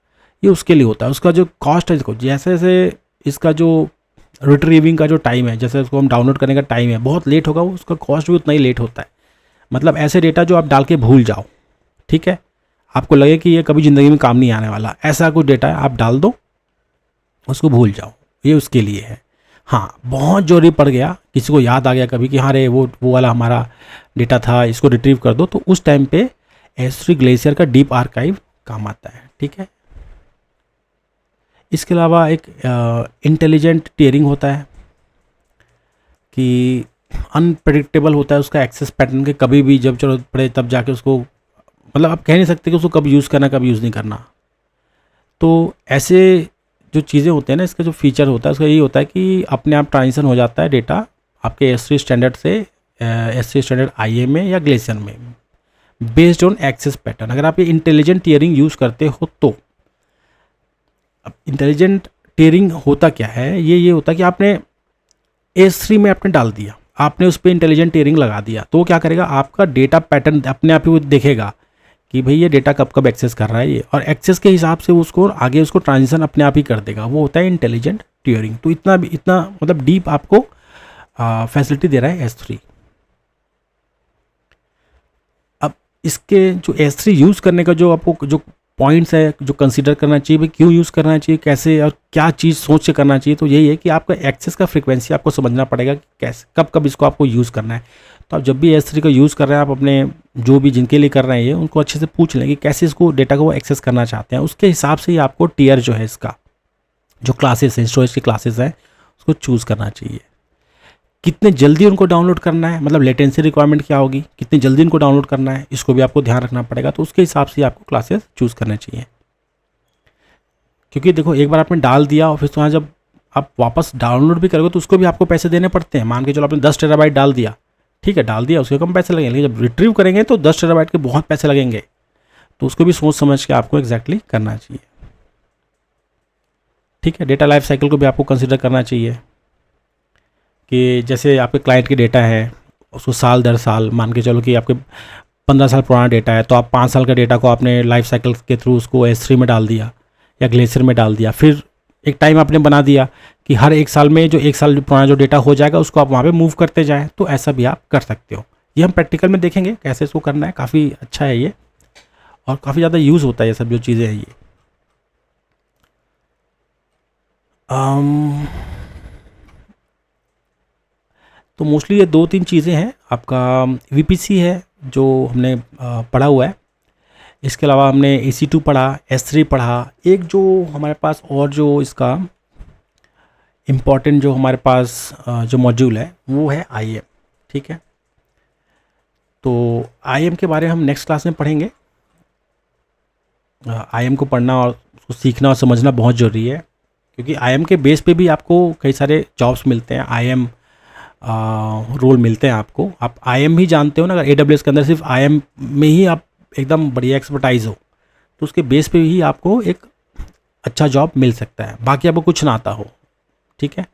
ये उसके लिए होता है। उसका जो कॉस्ट है, इसको जैसे जैसे इसका जो रिट्रीविंग का जो टाइम है, जैसे उसको हम डाउनलोड करने का टाइम है बहुत लेट होगा, उसका कॉस्ट भी उतना ही लेट होता है। मतलब ऐसे डेटा जो आप डाल के भूल जाओ, ठीक है, आपको लगे कि ये कभी ज़िंदगी में काम नहीं आने वाला, ऐसा कुछ डेटा है आप डाल दो, उसको भूल जाओ, ये उसके लिए है। हाँ, बहुत जरूरी पड़ गया, किसी को याद आ गया कभी कि हाँ रे वो वाला हमारा डेटा था, इसको रिट्रीव कर दो, तो उस टाइम पे S3 ग्लेशियर का डीप आर्काइव काम आता है, ठीक है। इसके अलावा एक इंटेलिजेंट टियरिंग होता है कि अनप्रेडिक्टेबल होता है उसका एक्सेस पैटर्न, के कभी भी जब जरूरत पड़े तब जाके उसको, मतलब आप कह नहीं सकते कि उसको कब यूज़ करना कब यूज़ नहीं करना। तो ऐसे जो चीज़ें होते हैं ना, इसका जो फीचर होता है उसका यही होता है कि अपने आप ट्रांजिशन हो जाता है डेटा आपके S3 स्टैंडर्ड से S3 स्टैंडर्ड IAM में या ग्लेशियर में, बेस्ड ऑन एक्सेस पैटर्न। अगर आप ये इंटेलिजेंट टियरिंग यूज़ करते हो तो, अब इंटेलिजेंट टियरिंग होता क्या है, ये होता है कि आपने S3 में आपने डाल दिया, आपने उस पर इंटेलिजेंट टियरिंग लगा दिया, तो क्या करेगा, आपका डेटा पैटर्न अपने आप ही वो देखेगा कि भाई ये डेटा कब कब एक्सेस कर रहा है ये, और एक्सेस के हिसाब से उसको आगे उसको ट्रांजिशन अपने आप ही कर देगा। वो होता है इंटेलिजेंट टियरिंग। तो इतना मतलब डीप आपको फैसिलिटी दे रहा है S3। अब इसके जो S3 यूज़ करने का जो आपको जो पॉइंट्स है, जो कंसीडर करना चाहिए, भाई क्यों यूज़ करना चाहिए, कैसे और क्या चीज़ सोच के करना चाहिए, तो यही है कि आपका एक्सेस का फ्रीक्वेंसी आपको समझना पड़ेगा कि कैसे कब कब इसको आपको यूज़ करना है। तो आप जब भी S3 का यूज़ कर रहे हैं, आप अपने जो भी जिनके लिए कर रहे हैं ये, उनको अच्छे से पूछ लें कि कैसे इसको डेटा को वो एक्सेस करना चाहते हैं। उसके हिसाब से ही आपको टियर जो है, इसका जो क्लासेस हैं, स्टोरेज की क्लासेस हैं, उसको चूज़ करना चाहिए। कितने जल्दी उनको डाउनलोड करना है, मतलब लेटेंसी रिक्वायरमेंट क्या होगी, कितनी जल्दी उनको डाउनलोड करना है, इसको भी आपको ध्यान रखना पड़ेगा। तो उसके हिसाब से आपको क्लासेस चूज़ करने चाहिए, क्योंकि देखो एक बार आपने डाल दिया और फिर तो जब आप वापस डाउनलोड भी करोगे तो उसको भी आपको पैसे देने पड़ते हैं। मान के चलो आपने 10 टेराबाइट डाल दिया, ठीक है, डाल दिया, उसके कम पैसे लगेंगे, लेकिन जब रिट्रीव करेंगे तो 10 टेराबाइट के बहुत पैसे लगेंगे। तो उसको भी सोच समझ के आपको एग्जैक्टली करना चाहिए, ठीक है। डेटा लाइफ साइकिल को भी आपको कंसिडर करना चाहिए कि जैसे आपके क्लाइंट की डेटा है, उसको साल दर साल, मान के चलो कि आपके 15 साल पुराना डेटा है, तो आप 5 साल का डेटा को आपने लाइफ साइकिल के थ्रू उसको S3 में डाल दिया या ग्लेशियर में डाल दिया। फिर एक टाइम आपने बना दिया कि हर 1 साल में जो 1 साल पुराना जो डेटा हो जाएगा उसको आप वहाँ पे मूव करते जाएँ, तो ऐसा भी आप कर सकते हो। ये हम प्रैक्टिकल में देखेंगे कैसे इसको करना है, काफ़ी अच्छा है ये, और काफ़ी ज़्यादा यूज़ होता है ये सब जो चीज़ें हैं ये। तो मोस्टली ये 2-3 चीज़ें हैं। आपका VPC है जो हमने पढ़ा हुआ है, इसके अलावा हमने EC2 पढ़ा, S3 पढ़ा। एक जो हमारे पास और जो इसका इम्पॉर्टेंट जो हमारे पास जो मॉड्यूल है वो है IAM, ठीक है। तो IAM के बारे में हम नेक्स्ट क्लास में पढ़ेंगे। IAM को पढ़ना और उसको सीखना और समझना बहुत ज़रूरी है, क्योंकि IAM के बेस पे भी आपको कई सारे जॉब्स मिलते हैं, IAM रोल मिलते हैं आपको। आप IAM ही जानते हो ना, अगर AWS के अंदर सिर्फ IAM में ही आप एकदम बढ़िया एक्सपर्टाइज हो तो उसके बेस पे ही आपको एक अच्छा जॉब मिल सकता है, बाकी आपको कुछ ना आता हो, ठीक है।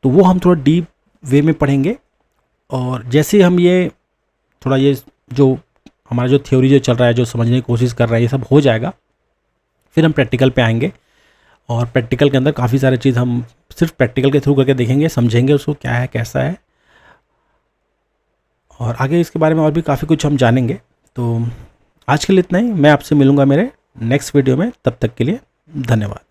तो वो हम थोड़ा डीप वे में पढ़ेंगे, और जैसे हम ये थोड़ा ये जो हमारा जो थ्योरी जो चल रहा है, जो समझने की कोशिश कर रहा है, ये सब हो जाएगा, फिर हम प्रैक्टिकल पे आएंगे। और प्रैक्टिकल के अंदर काफ़ी सारे चीज़ हम सिर्फ प्रैक्टिकल के थ्रू करके देखेंगे, समझेंगे उसको क्या है कैसा है, और आगे इसके बारे में और भी काफ़ी कुछ हम जानेंगे। तो आज के लिए इतना ही। मैं आपसे मिलूँगा मेरे नेक्स्ट वीडियो में, तब तक के लिए धन्यवाद।